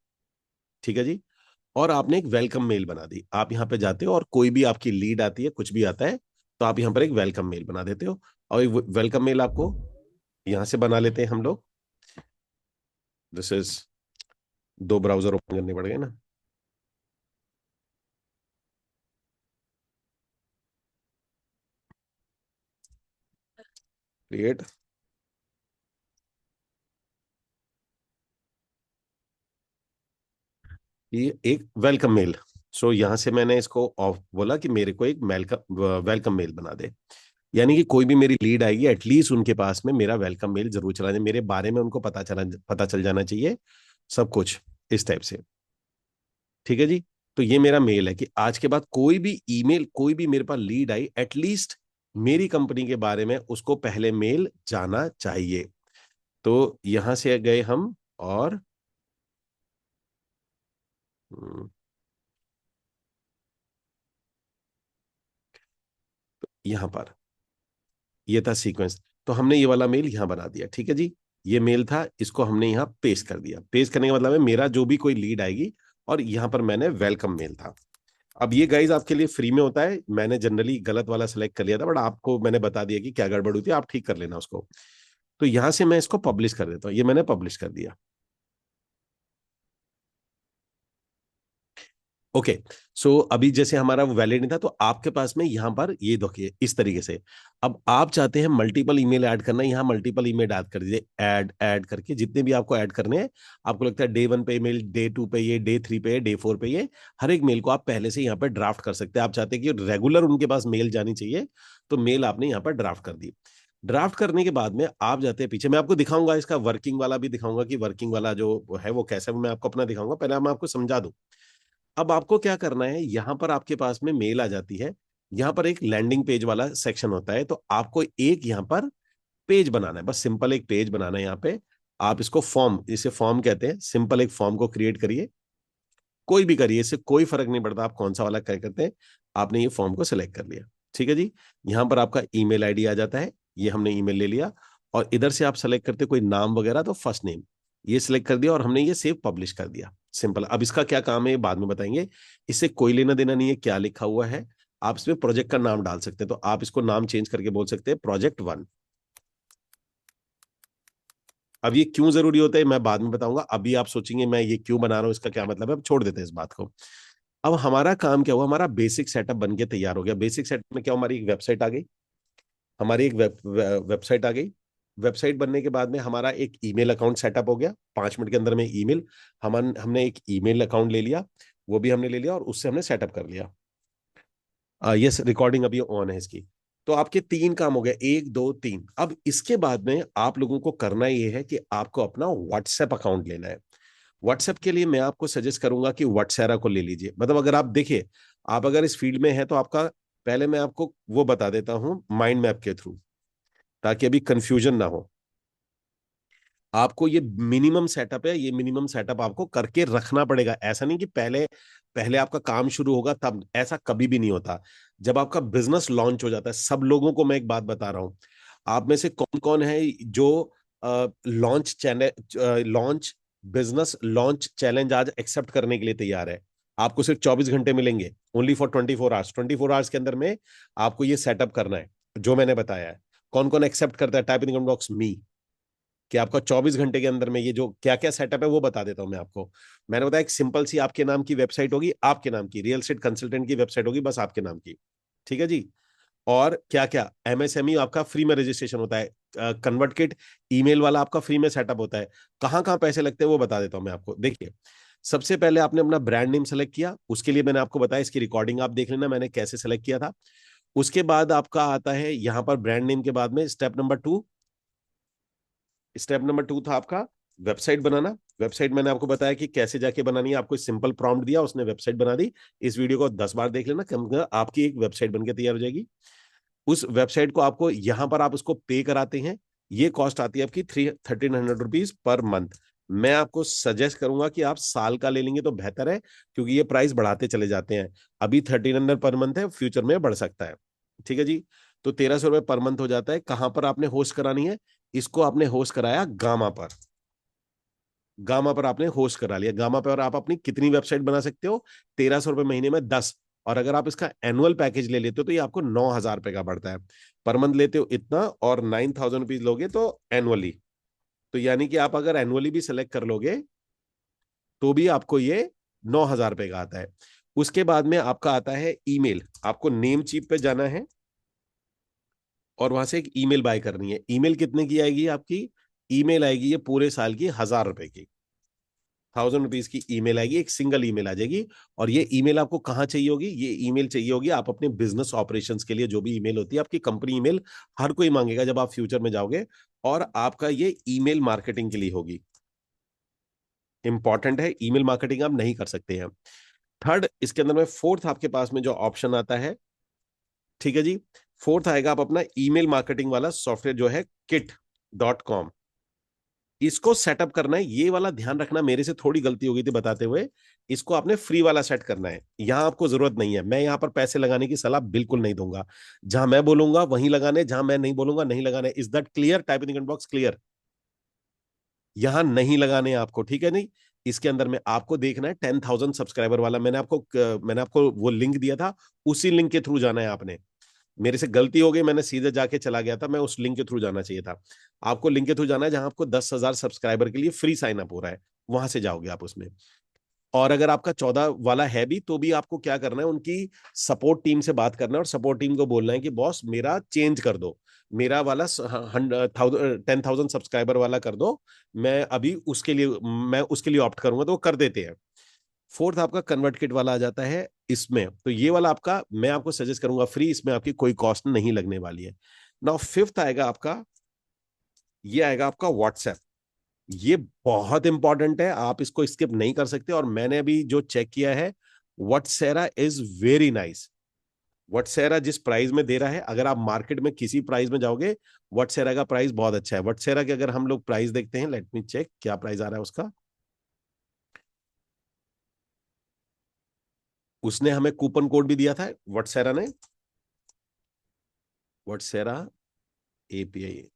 ठीक है जी, और आपने एक वेलकम मेल बना दी, आप यहाँ पे जाते हो और कोई भी आपकी लीड आती है, कुछ भी आता है, तो आप यहाँ पर एक वेलकम मेल बना देते हो, और वेलकम मेल आपको यहाँ से बना लेते हैं हम लोग। दिस इज, 2 ब्राउजर ओपन करने पड़ेंगे ना, क्रिएट, ये एक वेलकम मेल, सो यहां से मैंने इसको ऑफ बोला कि मेरे को एक मेल का वेलकम मेल बना दे। यानी कि कोई भी मेरी लीड आएगी एटलीस्ट उनके पास में मेरा वेलकम मेल जरूर चला जाए, मेरे बारे में उनको पता चल जाना चाहिए सब कुछ, इस टाइप से। ठीक है जी। तो ये मेरा मेल है कि आज के बाद कोई भी ईमेल, कोई भी मेरे पास लीड आई, एटलीस्ट मेरी कंपनी के बारे में उसको पहले मेल जाना चाहिए। तो यहां से गए हम और हम्म, यहां पर ये था सीक्वेंस। तो हमने ये वाला मेल यहां बना दिया, ठीक है जी। ये मेल था, इसको हमने यहाँ पेस्ट कर दिया। पेस्ट करने का मतलब है मेरा जो भी कोई लीड आएगी, और यहां पर मैंने वेलकम मेल था। अब ये गाइज आपके लिए फ्री में होता है, मैंने जनरली गलत वाला सेलेक्ट कर लिया था, बट आपको मैंने बता दिया कि क्या गड़बड़ हुई थी, आप ठीक कर लेना उसको। तो यहां से मैं इसको पब्लिश कर देता हूँ, ये मैंने पब्लिश कर दिया। ओके। सो अभी जैसे हमारा वो वैलिड नहीं था, तो आपके पास में यहाँ पर ये देखिए इस तरीके से। अब आप चाहते हैं मल्टीपल ईमेल ऐड करना, यहाँ मल्टीपल ईमेल ऐड कर दीजिए, ऐड ऐड करके जितने भी आपको ऐड करने हैं। आपको लगता है डे 1 पे ईमेल, डे 2 पे ये, डे 3 पे, डे 4 पे ये, हर एक मेल को आप पहले से यहाँ पर ड्राफ्ट कर सकते हैं। आप चाहते हैं कि रेगुलर उनके पास मेल जानी चाहिए, तो मेल आपने यहाँ पर ड्राफ्ट कर दी। ड्राफ्ट करने के बाद में आप जाते हैं पीछे, मैं आपको दिखाऊंगा इसका वर्किंग वाला भी दिखाऊंगा कि वर्किंग वाला जो है वो कैसा है, वो मैं आपको अपना दिखाऊंगा, पहले मैं आपको समझा दूं। अब आपको क्या करना है, यहां पर आपके पास में मेल आ जाती है, यहां पर एक लैंडिंग पेज वाला सेक्शन होता है, तो आपको एक यहां पर पेज बनाना है, बस सिंपल एक पेज बनाना है यहाँ पे। आप इसको फॉर्म, इसे फॉर्म कहते हैं, सिंपल एक फॉर्म को क्रिएट करिए, कोई भी करिए, इससे कोई फर्क नहीं पड़ता आप कौन सा वाला क्या करते हैं। आपने ये फॉर्म को सिलेक्ट कर लिया, ठीक है जी। यहां पर आपका ईमेल आईडी आ जाता है, ये हमने ईमेल ले लिया, और इधर से आप सेलेक्ट करते कोई नाम वगैरह, तो फर्स्ट नेम ये सिलेक्ट कर दिया, और हमने ये सेव पब्लिश कर दिया। सिंपल। अब इसका क्या काम है ये बाद में बताएंगे, इससे कोई लेना देना नहीं है क्या लिखा हुआ है। आप इसमें प्रोजेक्ट का नाम डाल सकते हैं, तो आप इसको नाम चेंज करके बोल सकते हैं प्रोजेक्ट 1। अब ये क्यों जरूरी होता है मैं बाद में बताऊंगा, अभी आप सोचेंगे मैं ये क्यों बना रहा हूं, इसका क्या मतलब है, अब छोड़ देते हैं इस बात को। अब हमारा काम क्या हुआ, हमारा बेसिक सेटअप बन के तैयार हो गया। बेसिक सेटअप में क्या, हमारी एक वेबसाइट आ गई, हमारी एक वेबसाइट आ गई। वेबसाइट बनने के बाद में हमारा एक ईमेल अकाउंट सेटअप हो गया, 5 मिनट के अंदर में ईमेल, हमने एक ईमेल अकाउंट ले लिया, वो भी हमने ले लिया, और उससे हमने सेटअप कर लिया। यस, रिकॉर्डिंग अभी ऑन है इसकी। तो आपके 3 काम हो गए, 1 2 3। अब इसके बाद में आप लोगों को करना ये है कि आपको अपना व्हाट्सएप अकाउंट लेना है। व्हाट्सएप के लिए मैं आपको सजेस्ट करूंगा कि व्हाट्सएरा को ले लीजिए। मतलब अगर आप देखिए, आप अगर इस फील्ड में हैं तो आपका, पहले मैं आपको वो बता देता हूं माइंड मैप के थ्रू, ताकि अभी कंफ्यूजन ना हो। आपको ये मिनिमम सेटअप है, ये मिनिमम सेटअप आपको करके रखना पड़ेगा। ऐसा नहीं कि पहले पहले आपका काम शुरू होगा तब, ऐसा कभी भी नहीं होता। जब आपका बिजनेस लॉन्च हो जाता है, सब लोगों को मैं एक बात बता रहा हूं, आप में से कौन कौन है जो launch channel, launch business launch challenge आज एक्सेप्ट करने के लिए तैयार है। आपको सिर्फ 24 घंटे मिलेंगे, ओनली फॉर 24 आवर्स। 24 आवर्स के अंदर में आपको ये सेटअप करना है जो मैंने बताया है। कौन कौन एक्सेप्ट करता है, टाइप इन कमेंट बॉक्स मी, कि आपका 24 घंटे के अंदर में ये जो क्या क्या सेटअप है वो बता देता हूं मैं आपको। मैंने बताया एक सिंपल सी आपके नाम की वेबसाइट होगी, आपके नाम की रियल एस्टेट कंसल्टेंट की वेबसाइट होगी, बस आपके नाम की। ठीक है जी। और क्या क्या, एमएसएमई आपका फ्री में रजिस्ट्रेशन होता है, कन्वर्ट किट ईमेल वाला आपका फ्री में सेटअप होता है। कहाँ कहाँ पैसे लगते हैं वो बता देता हूं मैं आपको। देखिए, सबसे पहले आपने अपना ब्रांड नेम सेलेक्ट किया, उसके लिए मैंने आपको बताया, इसकी रिकॉर्डिंग आप देख लेना मैंने कैसे सेलेक्ट किया था। उसके बाद आपका आता है यहां पर ब्रांड नेम के बाद में स्टेप नंबर 2। स्टेप नंबर 2 था आपका वेबसाइट बनाना। वेबसाइट मैंने आपको बताया कि कैसे जाके बनानी है, आपको सिंपल प्रॉम्प्ट दिया, उसने वेबसाइट बना दी। इस वीडियो को 10 बार देख लेना, कम आपकी एक वेबसाइट बनकर तैयार हो जाएगी। उस वेबसाइट को आपको यहां पर आप उसको पे कराते हैं, ये कॉस्ट आती है आपकी 1300 रुपीज पर मंथ। मैं आपको सजेस्ट करूंगा कि आप साल का ले लेंगे तो बेहतर है, क्योंकि ये प्राइस बढ़ाते चले जाते हैं। अभी 1300 पर मंथ है, फ्यूचर में बढ़ सकता है। ठीक है जी। तो 1300 रुपये पर मंथ हो जाता है। कहां पर आपने होस्ट करानी है, इसको आपने होस्ट कराया गामा पर। गामा पर आपने होस्ट करा लिया, गामा पर आप अपनी कितनी वेबसाइट बना सकते हो, 1300 रुपये महीने में 10। और अगर आप इसका एनुअल पैकेज ले लेते हो तो ये आपको 9,000 रुपए का पड़ता है। पर मंथ लेते हो इतना, और 9,000 रुपीज लोगे तो एनुअली। तो यानी कि आप अगर एनुअली भी सेलेक्ट कर लोगे तो भी आपको ये 9,000 रुपए का आता है। उसके बाद में आपका आता है ईमेल, आपको नेम चीप पे जाना है, और वहां से एक ईमेल बाय करनी है। ईमेल कितने की आएगी आपकी, ईमेल आएगी ये पूरे साल की 1,000 रुपए की। ₹1000 की ईमेल आएगी, एक सिंगल ईमेल आ जाएगी। और ये ईमेल आपको कहाँ चाहिए होगी? ये ईमेल चाहिए होगी आप अपने बिजनेस ऑपरेशंस के लिए, जो भी ईमेल होती है आपकी कंपनी ईमेल, हर कोई मांगेगा जब आप फ्यूचर में जाओगे। और आपका ये ईमेल मार्केटिंग के लिए होगी। इंपॉर्टेंट है, ईमेल मार्केटिंग आप नहीं कर सकते हैं। थर्ड, इसके अंदर में फोर्थ आपके पास में जो ऑप्शन आता है, ठीक है जी, फोर्थ आएगा आप अपना ईमेल मार्केटिंग वाला सॉफ्टवेयर जो है kit.com। इसको सेटअप करना है, ये वाला ध्यान रखना, मेरे से थोड़ी गलती हो गई थी बताते हुए। इसको आपने फ्री वाला सेट करना है, यहां आपको जरूरत नहीं है। मैं यहां पर पैसे लगाने की सलाह बिल्कुल नहीं दूंगा। जहां मैं बोलूंगा वहीं लगाने, जहां मैं नहीं बोलूंगा नहीं लगाने। Is that clear? Type in the comment box clear. यहां नहीं लगाने आपको, ठीक है? नहीं, इसके अंदर में आपको देखना है 10,000 सब्सक्राइबर वाला। मैंने आपको वो लिंक दिया था, उसी लिंक के थ्रू जाना है आपने। मेरे से गलती हो गई, मैंने सीधे जाके चला गया था, मैं उस लिंक के थ्रू जाना चाहिए था। आपको लिंक के थ्रू जाना है जहां आपको 10,000 सब्सक्राइबर के लिए फ्री साइन अप हो रहा है, वहां से जाओगे आप उसमें। और अगर आपका 14 वाला है भी, तो भी आपको क्या करना है, उनकी सपोर्ट टीम से बात करना है और सपोर्ट टीम को बोलना है कि बॉस मेरा चेंज कर दो, मेरा वाला 10,000 सब्सक्राइबर वाला कर दो। मैं उसके लिए ऑप्ट करूंगा, तो वो कर देते हैं। फोर्थ आपका कन्वर्ट किट वाला आ जाता है इसमें। तो ये वाला आपका मैं आपको सजेस्ट करूंगा फ्री, इसमें आपकी कोई कॉस्ट नहीं लगने वाली है। नाउ फिफ्थ आएगा आपका, ये आएगा आपका व्हाट्सएप। ये बहुत इंपॉर्टेंट है, आप इसको स्किप नहीं कर सकते। और मैंने अभी जो चेक किया है, व्हाट्सेरा इज वेरी नाइस। व्हाट्सेरा जिस प्राइस में दे रहा है, अगर आप मार्केट में किसी प्राइस में जाओगे, व्हाट्सेरा का प्राइस बहुत अच्छा है। व्हाट्सेरा के अगर हम लोग प्राइस देखते हैं, लेट मी चेक क्या प्राइस आ रहा है उसका। उसने हमें कूपन कोड भी दिया था व्हाट्सेरा ने। व्हाट्सेरा एपीआई,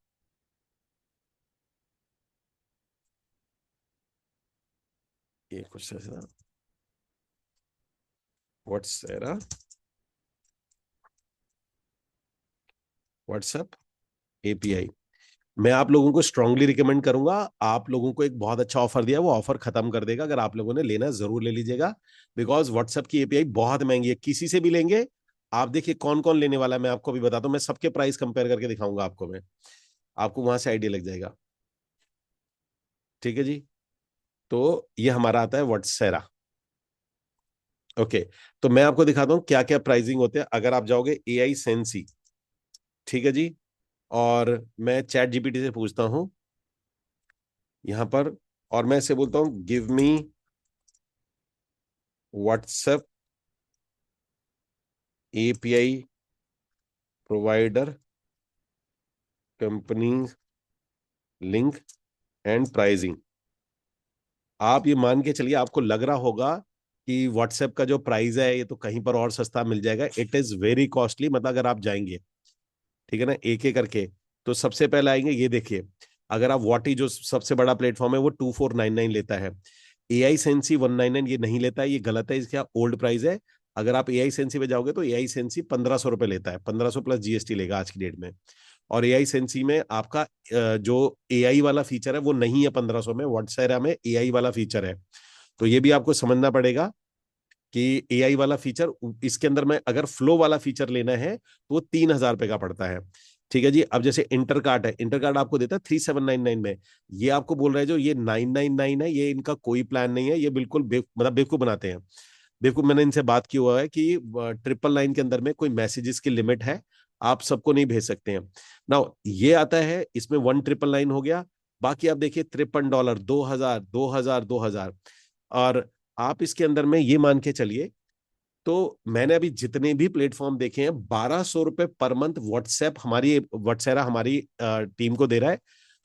ये कुछ ऐसा, व्हाट्सेरा, व्हाट्सएप एपीआई। मैं आप लोगों को स्ट्रांगली रिकमेंड करूंगा। आप लोगों को एक बहुत अच्छा ऑफर दिया, वो ऑफर खत्म कर देगा। अगर आप लोगों ने लेना है, जरूर ले लीजिएगा। बिकॉज व्हाट्सएप की एपीआई बहुत महंगी है, किसी से भी लेंगे। आप देखिए कौन कौन लेने वाला है, मैं आपको भी बताता हूँ। मैं सबके प्राइस कंपेयर करके दिखाऊंगा आपको मैं, आपको वहां से आइडिया लग जाएगा। ठीक है जी। तो ये हमारा आता है व्हाट्सेरा। ओके, तो मैं आपको दिखाता हूँ क्या क्या प्राइसिंग होते हैं। अगर आप जाओगे एआई सेंसी, ठीक है जी, और मैं चैट जीपीटी से पूछता हूँ यहां पर, और मैं इसे बोलता हूँ give me WhatsApp API provider company link and pricing. आप ये मान के चलिए, आपको लग रहा होगा कि व्हाट्सएप का जो प्राइस है ये तो कहीं पर और सस्ता मिल जाएगा। इट इज वेरी कॉस्टली, मतलब अगर आप जाएंगे, ठीक है ना, एक एक करके। तो सबसे पहले आएंगे, ये देखिए, अगर आप वाटी जो सबसे बड़ा प्लेटफॉर्म है वो 2499 लेता है। एआई सेंसी 199 ये नहीं लेता है, ये गलत है, इसका ओल्ड प्राइस है। अगर आप एआई सेंसी पे जाओगे तो एआई सेंसी 1500 रुपये लेता है, 1500 प्लस जीएसटी लेगा आज की डेट में। और एआई सेंसी में आपका जो एआई वाला फीचर है वो नहीं है 1500 में, व्हाट्सएप में एआई वाला फीचर है। तो ये भी आपको समझना पड़ेगा कि एआई वाला फीचर, इसके अंदर में अगर फ्लो वाला फीचर लेना है तो वो 3,000 रुपये का पड़ता है। ठीक है जी। अब जैसे इंटर कार्ड है, इंटर कार्ड आपको देता है 3799 में। ये आपको बोल रहे हैं जो ये 999 है, ये इनका कोई प्लान नहीं है, ये बिल्कुल मतलब बेवकूफ बनाते हैं। बेवकूफ, मैंने इनसे बात की हुआ है कि 999 के अंदर में कोई मैसेजेस की लिमिट है, आप सबको नहीं भेज सकते हैं। ना, ये आता है इसमें 1999 हो गया। बाकी आप देखिए $53, 2,000, 2,000, 2,000। और आप इसके अंदर में ये मान के चलिए, तो मैंने अभी जितने भी प्लेटफॉर्म देखे हैं, 1,200 रुपये पर मंथ व्हाट्सएरा हमारी टीम को दे रहा है।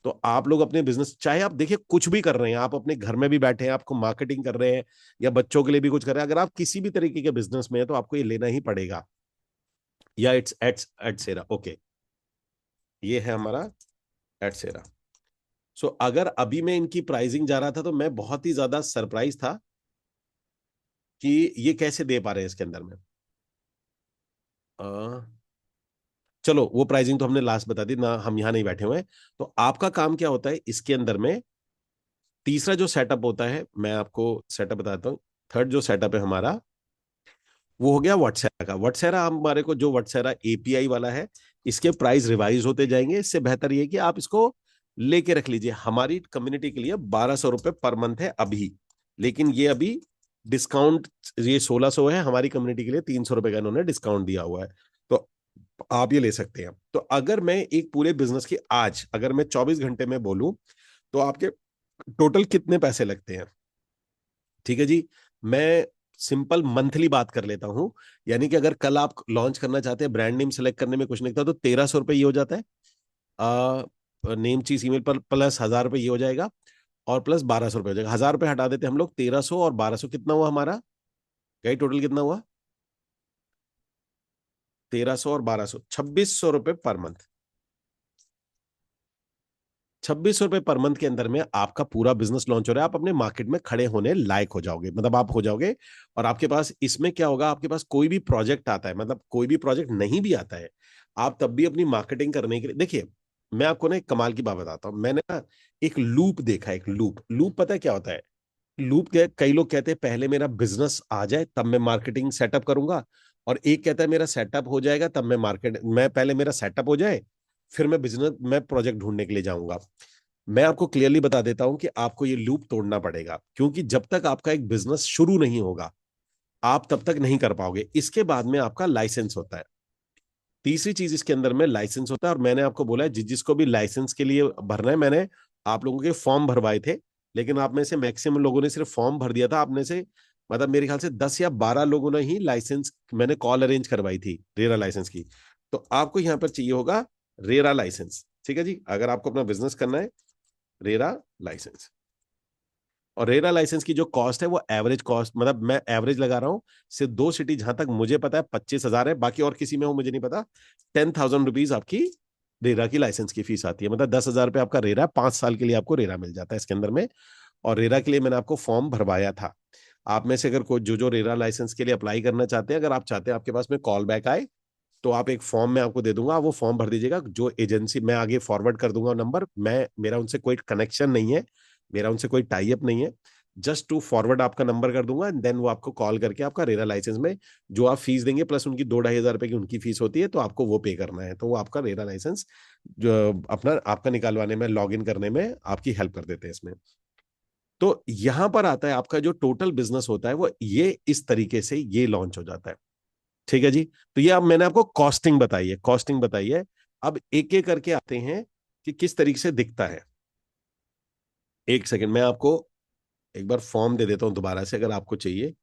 तो आप लोग अपने बिजनेस, चाहे आप देखिए कुछ भी कर रहे हैं, आप अपने घर में भी बैठे हैं, आपको मार्केटिंग कर रहे हैं या बच्चों के लिए भी कुछ कर रहे हैं, अगर आप किसी भी तरीके के बिजनेस में है तो आपको ये लेना ही पड़ेगा। या इट्स एटसेरा। ओके, ये है हमारा एटसेरा। सो अगर अभी मैं इनकी प्राइसिंग जा रहा था तो मैं बहुत ही ज्यादा सरप्राइज था कि ये कैसे दे पा रहे हैं इसके अंदर में। चलो, वो प्राइसिंग तो हमने लास्ट बता दी ना, हम यहाँ नहीं बैठे हुए हैं। तो आपका काम क्या होता है इसके अंदर में, तीसरा जो सेटअप होता है, मैं आपको सेटअप बताता हूँ। थर्ड जो सेटअप है हमारा, वो हो गया व्हाट्सएरा का। व्हाट्सएरा हमारे को जो व्हाट्सएरा एपीआई वाला है, इसके प्राइस रिवाइज होते जाएंगे। इससे बेहतर ये है कि आप इसको लेके रख लीजिए। हमारी कम्युनिटी के लिए 1,200 रुपये पर मंथ है अभी। लेकिन ये अभी डिस्काउंट, ये 1600 है, हमारी कम्युनिटी के लिए 300 रुपए का इन्होंने डिस्काउंट दिया हुआ है। तो आप ये ले सकते हैं। तो अगर मैं एक पूरे बिजनेस की आज अगर मैं 24 घंटे में बोलूं, तो आपके टोटल कितने पैसे लगते हैं? ठीक है जी। मैं सिंपल मंथली बात कर लेता हूं। यानी कि अगर कल आप लॉन्च करना चाहते हैं, ब्रांड नेम सेलेक्ट करने में कुछ नहीं लगता, तो 1300 रुपये ये हो जाता है। नेम चीज ईमेल पर प्लस 1000 रुपये ये हो जाएगा, और प्लस 1200 रुपये हो जाएगा। 1000 रुपये हटा देते हैं हम लोग, 1300 और 1200 कितना हुआ हमारा? गई टोटल कितना हुआ? 1300 और 1200, 2600 रुपये पर मंथ। 2600 रुपये पर मंथ के अंदर में आपका पूरा बिजनेस लॉन्च हो रहा है। आप अपने मार्केट में खड़े होने लायक हो जाओगे, मतलब आप हो जाओगे। और आपके पास इसमें क्या होगा, आपके पास कोई भी प्रोजेक्ट आता है, मतलब कोई भी प्रोजेक्ट नहीं भी आता है, आप तब भी अपनी मार्केटिंग करने के लिए, देखिए मैं आपको ना एक कमाल की बात बताता हूँ। मैंने ना एक लूप देखा, एक लूप लूप पता है क्या होता है? लूप के कई लोग कहते हैं पहले मेरा बिजनेस आ जाए तब मैं मार्केटिंग सेटअप करूंगा, और एक कहता है मेरा सेटअप हो जाएगा तब मैं पहले मेरा सेटअप हो जाए, फिर मैं बिजनेस मैं प्रोजेक्ट ढूंढने के लिए जाऊंगा। मैं आपको क्लियरली बता देता हूं कि आपको ये लूप तोड़ना पड़ेगा, क्योंकि जब तक आपका एक बिजनेस शुरू नहीं होगा, आप तब तक नहीं कर पाओगे। इसके बाद में आपका लाइसेंस होता है। तीसरी चीज इसके अंदर में लाइसेंस होता है, और मैंने आपको बोला है जिसको भी लाइसेंस के लिए भरना है, मैंने आप लोगों के फॉर्म भरवाए थे, लेकिन आप में से मैक्सिमम लोगों ने सिर्फ फॉर्म भर दिया था। आपने से मतलब मेरे ख्याल से 10 या 12 लोगों ने ही लाइसेंस, मैंने कॉल अरेंज करवाई थी रेरा लाइसेंस की। तो आपको यहाँ पर चाहिए होगा रेरा लाइसेंस। ठीक है जी, अगर आपको अपना बिजनेस करना है, रेरा लाइसेंस। और रेरा लाइसेंस की जो कॉस्ट है वो एवरेज कॉस्ट, मतलब मैं एवरेज लगा रहा हूँ, सिर्फ दो सिटी जहां तक मुझे पता है 25,000 है, बाकी और किसी में हो मुझे नहीं पता। 10,000 रुपीज आपकी रेरा की लाइसेंस की फीस आती है, मतलब 10,000 रुपये आपका रेरा, 5 साल के लिए आपको रेरा मिल जाता है इसके अंदर में। और रेरा के लिए मैंने आपको फॉर्म भरवाया था। आप में से अगर कोई जो जो रेरा लाइसेंस के लिए अप्लाई करना चाहते हैं, अगर आप चाहते हैं आपके पास में कॉल बैक आए, तो आप एक फॉर्म मैं आपको दे दूंगा, आप वो फॉर्म भर दीजिएगा। जो एजेंसी मैं आगे फॉरवर्ड कर दूंगा नंबर, मैं मेरा उनसे कोई कनेक्शन नहीं है, मेरा उनसे कोई टाई अप नहीं है, जस्ट टू फॉरवर्ड आपका नंबर कर दूंगा, एंड देन वो आपको कॉल करके आपका रेरा लाइसेंस में जो आप फीस देंगे, प्लस उनकी 2-2,500 रुपए की उनकी फीस होती है, तो आपको वो पे करना है, तो वो आपका रेरा लाइसेंस जो अपना आपका निकालवाने में, लॉग इन करने में आपकी हेल्प कर देते हैं इसमें। तो यहां पर आता है आपका जो टोटल बिजनेस होता है, वो ये इस तरीके से ये लॉन्च हो जाता है। ठीक है जी। तो ये अब मैंने आपको कॉस्टिंग बताई है, कॉस्टिंग बताई है। अब एक एक करके आते हैं कि किस तरीके से दिखता है। एक सेकंड, मैं आपको एक बार फॉर्म दे देता हूं दोबारा से, अगर आपको चाहिए।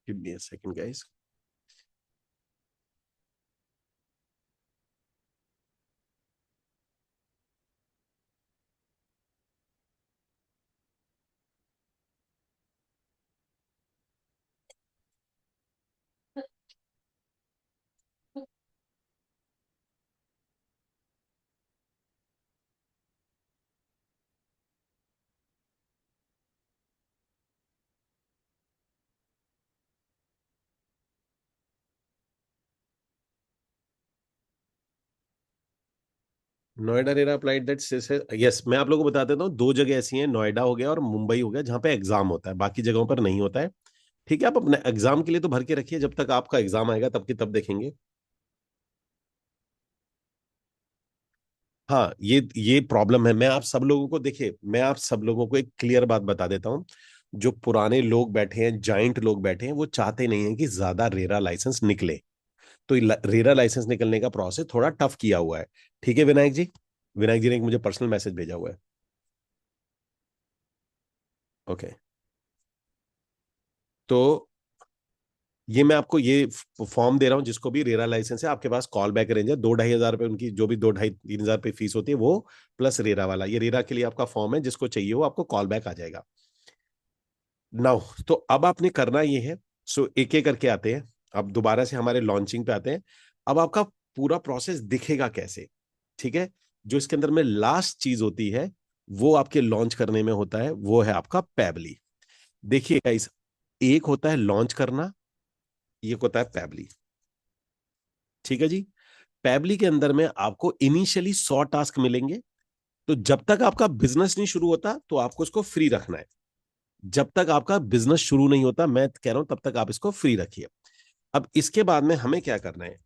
Give me a second guys. Noida RERA applied that, yes, मैं आप लोगों को बता देता हूँ, दो जगह ऐसी हैं, नोएडा हो गया और मुंबई हो गया, जहाँ पे एग्जाम होता है, बाकी जगहों पर नहीं होता है। ठीक है, आप अपने एग्जाम के लिए तो भर के रखिए, जब तक आपका एग्जाम आएगा तब की तब देखेंगे। हाँ, ये प्रॉब्लम है। मैं आप सब लोगों को, देखिए मैं आप सब लोगों को एक क्लियर बात बता देता हूँ। जो पुराने लोग बैठे हैं, जाइंट लोग बैठे हैं, वो चाहते नहीं है कि ज्यादा रेरा लाइसेंस निकले। तो रेरा लाइसेंस निकलने का प्रोसेस थोड़ा टफ किया हुआ है। ठीक है विनायक जी, विनायक जी ने एक मुझे पर्सनल मैसेज भेजा हुआ है। ओके। तो ये मैं आपको ये फॉर्म दे रहा हूँ, जिसको भी रेरा लाइसेंस है, आपके पास कॉल बैक रेंज है 2-2.5 हजार रुपये उनकी, जो भी 2-2.5-3 हजार रुपये फीस होती है वो, प्लस रेरा वाला, ये रेरा के लिए आपका फॉर्म है, जिसको चाहिए वो आपको कॉल बैक आ जाएगा। नाउ, तो अब आपने करना ये है। सो एक एक करके आते हैं। अब दोबारा से हमारे लॉन्चिंग पे आते हैं। अब आपका पूरा प्रोसेस दिखेगा कैसे? ठीक है। जो इसके अंदर में लास्ट चीज होती है, वो आपके लॉन्च करने में होता है, वो है आपका पैबली। देखिए गाइस, एक होता है लॉन्च करना, एक होता है पैबली। ठीक है जी। पैबली के अंदर में आपको इनिशियली 100 टास्क मिलेंगे। तो जब तक आपका बिजनेस नहीं शुरू होता तो आपको इसको फ्री रखना है। जब तक आपका बिजनेस शुरू नहीं होता, मैं कह रहा हूं, तब तक आप इसको फ्री रखिए। अब इसके बाद में हमें क्या करना है?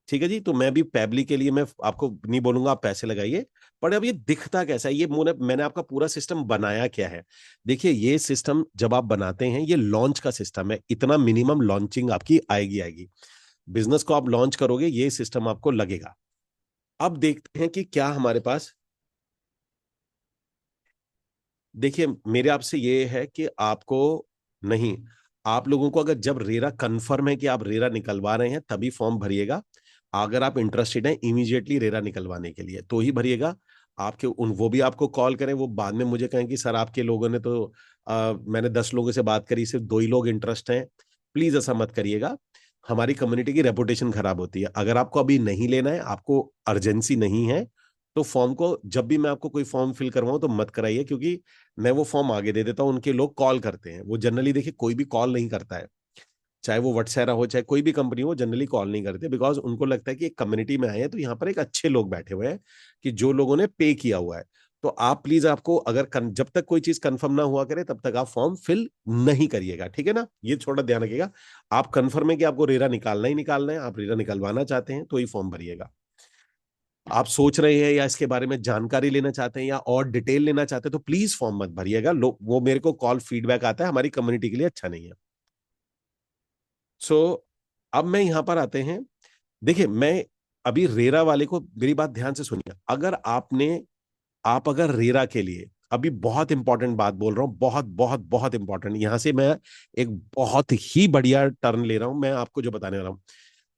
ठीक है जी। तो मैं भी पैबली के लिए मैं आपको नहीं बोलूंगा आप पैसे लगाइए। पर अब ये दिखता कैसा है, ये मैंने आपका पूरा सिस्टम बनाया क्या है? देखिए, ये सिस्टम जब आप बनाते हैं, ये लॉन्च का सिस्टम है, इतना मिनिमम लॉन्चिंग आपकी आएगी आएगी। बिजनेस को आप लॉन्च करोगे, ये सिस्टम आपको लगेगा। अब देखते हैं कि क्या हमारे पास। देखिए, मेरे आपसे ये है कि आपको, नहीं, आप लोगों को अगर जब रेरा कंफर्म है कि आप रेरा निकलवा रहे हैं, तभी फॉर्म भरिएगा। अगर आप इंटरेस्टेड हैं इमीडिएटली रेरा निकलवाने के लिए, तो ही भरिएगा। आपके उन वो भी आपको कॉल करें, वो बाद में मुझे कहें कि सर आपके लोगों ने तो मैंने 10 लोगों से बात करी, सिर्फ 2 ही लोग इंटरेस्ट हैं। प्लीज ऐसा मत करिएगा। हमारी कम्युनिटी की रेपुटेशन खराब होती है। अगर आपको अभी नहीं लेना है, आपको अर्जेंसी नहीं है, तो फॉर्म को, जब भी मैं आपको कोई फॉर्म फिल करवाऊं तो मत कराइए, क्योंकि मैं वो फॉर्म आगे दे देता हूं, उनके लोग कॉल करते हैं। वो जनरली, देखिए, कोई भी कॉल नहीं करता है। चाहे वो व्हाट्सएप हो, चाहे कोई भी कंपनी हो, जनरली कॉल नहीं करते, बिकॉज उनको लगता है कि एक कम्युनिटी में आए हैं तो यहाँ पर एक अच्छे लोग बैठे हुए हैं, कि जो लोगों ने पे किया हुआ है। तो आप प्लीज, आपको अगर जब तक कोई चीज कंफर्म ना हुआ करे, तब तक आप फॉर्म फिल नहीं करिएगा। ठीक है ना? ये थोड़ा ध्यान रखिएगा। आप कंफर्म है कि आपको रेरा निकालना ही निकालना है, आप रेरा निकलवाना चाहते हैं, तो ही फॉर्म भरिएगा। आप सोच रहे हैं या इसके बारे में जानकारी लेना चाहते हैं या और डिटेल लेना चाहते हैं, तो प्लीज फॉर्म मत भरिएगा। वो मेरे को कॉल फीडबैक आता है, हमारी कम्युनिटी के लिए अच्छा नहीं है। सो अब मैं यहां पर आते हैं। देखिए, मैं अभी रेरा वाले को, मेरी बात ध्यान से सुनिए। अगर आप अगर रेरा के लिए, अभी बहुत इंपॉर्टेंट बात बोल रहा हूं, बहुत बहुत बहुत इंपॉर्टेंट, यहां से मैं एक बहुत ही बढ़िया टर्न ले रहा हूं, मैं आपको जो बताने वाला हूं।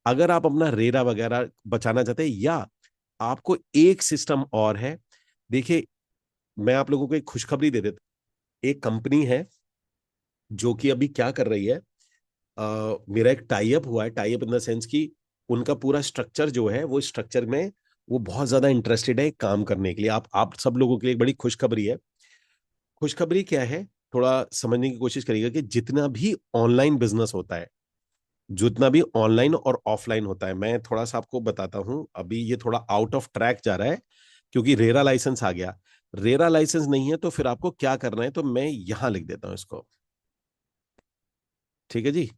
अगर आप अपना रेरा वगैरह बचाना चाहते हैं, या आपको एक सिस्टम और है। देखिए, मैं आप लोगों को एक खुशखबरी दे देता। एक कंपनी है जो कि अभी क्या कर रही है, मेरा एक टाई अप हुआ है, tie up in the sense कि उनका पूरा स्ट्रक्चर जो है, वो स्ट्रक्चर में वो बहुत ज्यादा इंटरेस्टेड है काम करने के लिए। आप सब लोगों के लिए एक बड़ी खुशखबरी है। खुशखबरी क्या है, थोड़ा समझने की कोशिश करिएगा कि जितना भी ऑनलाइन बिजनेस होता है, जितना भी ऑनलाइन और ऑफलाइन होता है, मैं थोड़ा सा आपको बताता हूं। अभी ये थोड़ा आउट ऑफ ट्रैक जा रहा है, क्योंकि रेरा लाइसेंस आ गया। रेरा लाइसेंस नहीं है तो फिर आपको क्या करना है, तो मैं यहां लिख देता हूं इसको। ठीक है जी।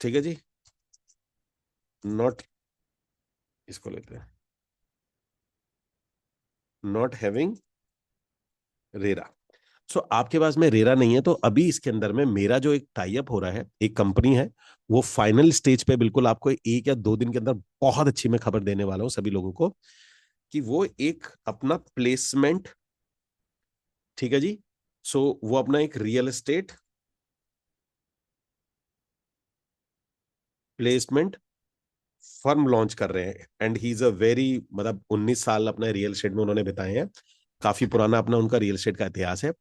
ठीक है जी। नॉट, इसको लिखते हैं, नॉट हैविंग रेरा। सो आपके पास में रेरा नहीं है, तो अभी इसके अंदर में मेरा जो एक टाई अप हो रहा है, एक कंपनी है, वो फाइनल स्टेज पे, बिल्कुल आपको 1 या 2 दिन के अंदर बहुत अच्छी मैं खबर देने वाला हूं सभी लोगों को, कि वो एक अपना प्लेसमेंट, ठीक है जी, सो वो अपना एक real estate placement firm launch कर रहे हैं। And he is a very, मतलब 19 साल अपना रियल एस्टेट में उन्होंने बिताए हैं। काफी पुराना अपना उनका रियल एस्टेट का इतिहास है।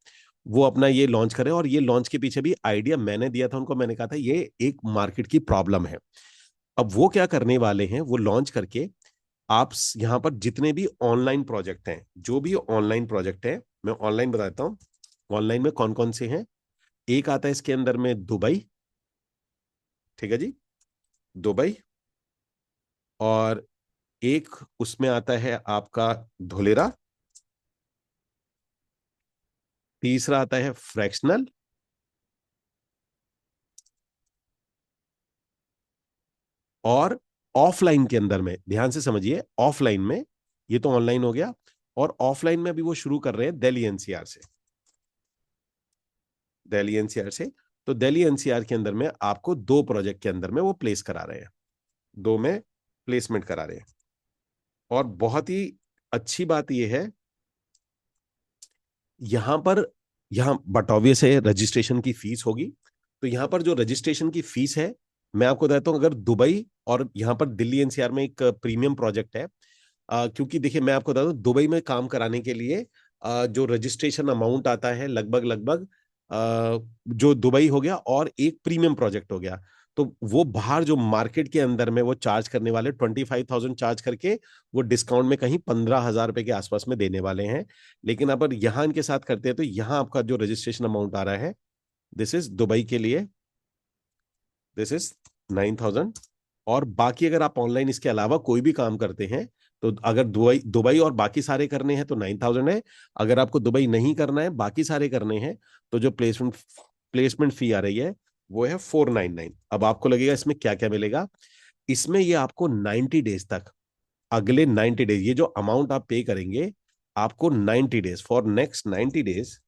वो अपना ये लॉन्च कर रहे हैं, और ये लॉन्च के पीछे भी आइडिया मैंने दिया था उनको। मैंने कहा था ये एक मार्केट की प्रॉब्लम है। अब वो क्या करने वाले हैं, वो लॉन्च करके, आप यहाँ पर जितने भी ऑनलाइन प्रोजेक्ट हैं, जो भी ऑनलाइन प्रोजेक्ट है, मैं ऑनलाइन बताता हूँ। ऑनलाइन में कौन कौन से हैं। एक आता है इसके अंदर में दुबई। ठीक है जी। दुबई। और एक उसमें आता है आपका धोलेरा। तीसरा आता है फ्रैक्शनल। और ऑफलाइन के अंदर में ध्यान से समझिए, ऑफलाइन में, ये तो ऑनलाइन हो गया, और ऑफलाइन में अभी वो शुरू कर रहे हैं दिल्ली एनसीआर से, दिल्ली एनसीआर से। तो दिल्ली एनसीआर के अंदर में आपको 2 प्रोजेक्ट के अंदर में वो प्लेस करा रहे हैं, 2 में प्लेसमेंट करा रहे हैं। और बहुत ही अच्छी बात यह है यहां पर, यहां बट ऑब्वियस है रजिस्ट्रेशन की फीस होगी। तो यहां पर जो रजिस्ट्रेशन की फीस है, मैं आपको बताता हूं, अगर दुबई और यहां पर दिल्ली एनसीआर में एक प्रीमियम प्रोजेक्ट है। क्योंकि देखिए मैं आपको बता दूं, दुबई में काम कराने के लिए जो रजिस्ट्रेशन अमाउंट आता है लगभग लगभग, जो दुबई हो गया और एक प्रीमियम प्रोजेक्ट हो गया, तो वो बाहर जो मार्केट के अंदर में वो चार्ज करने वाले 25,000 चार्ज करके, वो डिस्काउंट में कहीं 15,000 रुपए के आसपास में देने वाले हैं। लेकिन अगर यहाँ इनके साथ करते हैं तो यहाँ आपका जो रजिस्ट्रेशन अमाउंट आ रहा है, दिस इज दुबई के लिए, दिस इज 9,000। और बाकी अगर आप ऑनलाइन इसके अलावा कोई भी काम करते हैं, तो अगर दुबई दुबई और बाकी सारे करने हैं तो 9,000 है। अगर आपको दुबई नहीं करना है, बाकी सारे करने हैं, तो जो प्लेसमेंट प्लेसमेंट फी आ रही है वो है 499। अब आपको लगेगा इसमें क्या क्या मिलेगा। इसमें ये आपको 90 डेज तक, अगले 90 डेज, ये जो अमाउंट आप पे करेंगे, आपको 90 डेज, फॉर नेक्स्ट 90 डेज,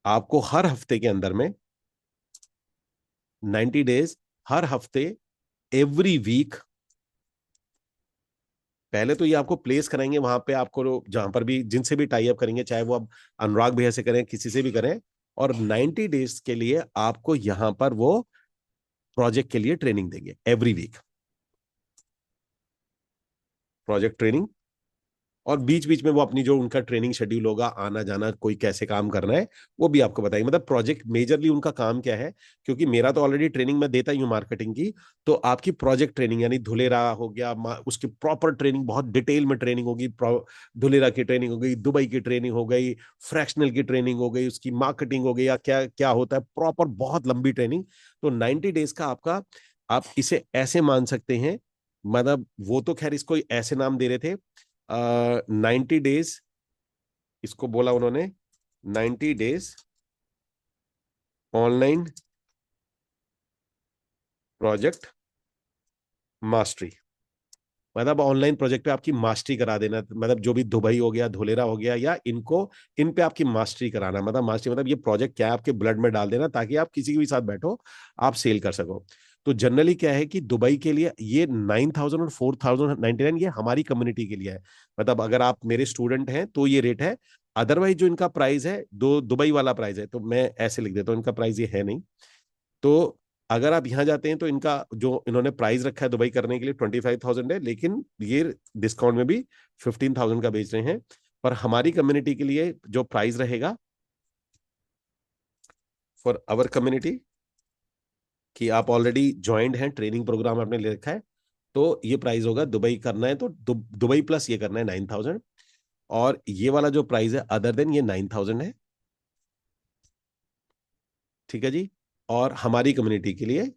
आपको हर हफ्ते के अंदर में, 90 डेज, हर हफ्ते, एवरी वीक, पहले तो ये आपको प्लेस कराएंगे वहां पे, आपको जहां पर भी जिनसे भी टाई अप करेंगे, चाहे वो आप अनुराग भैया से करें, किसी से भी करें, और 90 डेज के लिए आपको यहां पर वो प्रोजेक्ट के लिए ट्रेनिंग देंगे एवरी वीक, प्रोजेक्ट ट्रेनिंग। और बीच बीच में वो अपनी जो उनका ट्रेनिंग शेड्यूल होगा, आना जाना, कोई कैसे काम करना है, वो भी आपको बताएंगे। मतलब प्रोजेक्ट मेजरली उनका काम क्या है, क्योंकि मेरा तो ऑलरेडी ट्रेनिंग मैं देता ही हूँ मार्केटिंग की, तो आपकी प्रोजेक्ट ट्रेनिंग यानी धुलेरा हो गया, उसकी प्रॉपर ट्रेनिंग, बहुत डिटेल में ट्रेनिंग होगी, धुलेरा की ट्रेनिंग हो गई, दुबई की ट्रेनिंग हो गई, फ्रैक्शनल की ट्रेनिंग हो गई, उसकी मार्केटिंग हो गई, या क्या क्या होता है, प्रॉपर बहुत लंबी ट्रेनिंग। तो 90 डेज का आपका, आप इसे ऐसे मान सकते हैं, मतलब वो तो खैर इसको ऐसे नाम दे रहे थे, 90 डेज, इसको बोला उन्होंने 90 डेज ऑनलाइन प्रोजेक्ट मास्टरी। मतलब ऑनलाइन प्रोजेक्ट पे आपकी मास्टरी करा देना, मतलब जो भी दुबई हो गया, धुलेरा हो गया, या इनको, इन पे आपकी मास्टरी कराना। मतलब मास्टरी मतलब ये प्रोजेक्ट क्या है, आपके ब्लड में डाल देना, ताकि आप किसी के भी साथ बैठो, आप सेल कर सको। तो जनरली क्या है कि दुबई के लिए ये 9,000 और 4,099 ये हमारी कम्युनिटी के लिए है। मतलब अगर आप मेरे स्टूडेंट हैं तो ये रेट है। अदरवाइज जो इनका प्राइस है, दो दुबई वाला प्राइस है, तो मैं ऐसे लिख देता हूँ, इनका प्राइस ये है नहीं। तो अगर आप यहाँ जाते हैं तो इनका जो इन्होंने प्राइस रखा है दुबई करने के लिए 25,000 है, लेकिन ये डिस्काउंट में भी 15,000 का बेच रहे हैं। पर हमारी कम्युनिटी के लिए जो प्राइस रहेगा, फॉर अवर कम्युनिटी, कि आप ऑलरेडी ज्वाइंट हैं, ट्रेनिंग प्रोग्राम आपने ले रखा है, तो ये प्राइस होगा, दुबई करना है तो दुबई प्लस ये करना है 9,000। और ये वाला जो प्राइस है अदर देन ये 9,000 है। ठीक है जी। और हमारी कम्युनिटी के लिए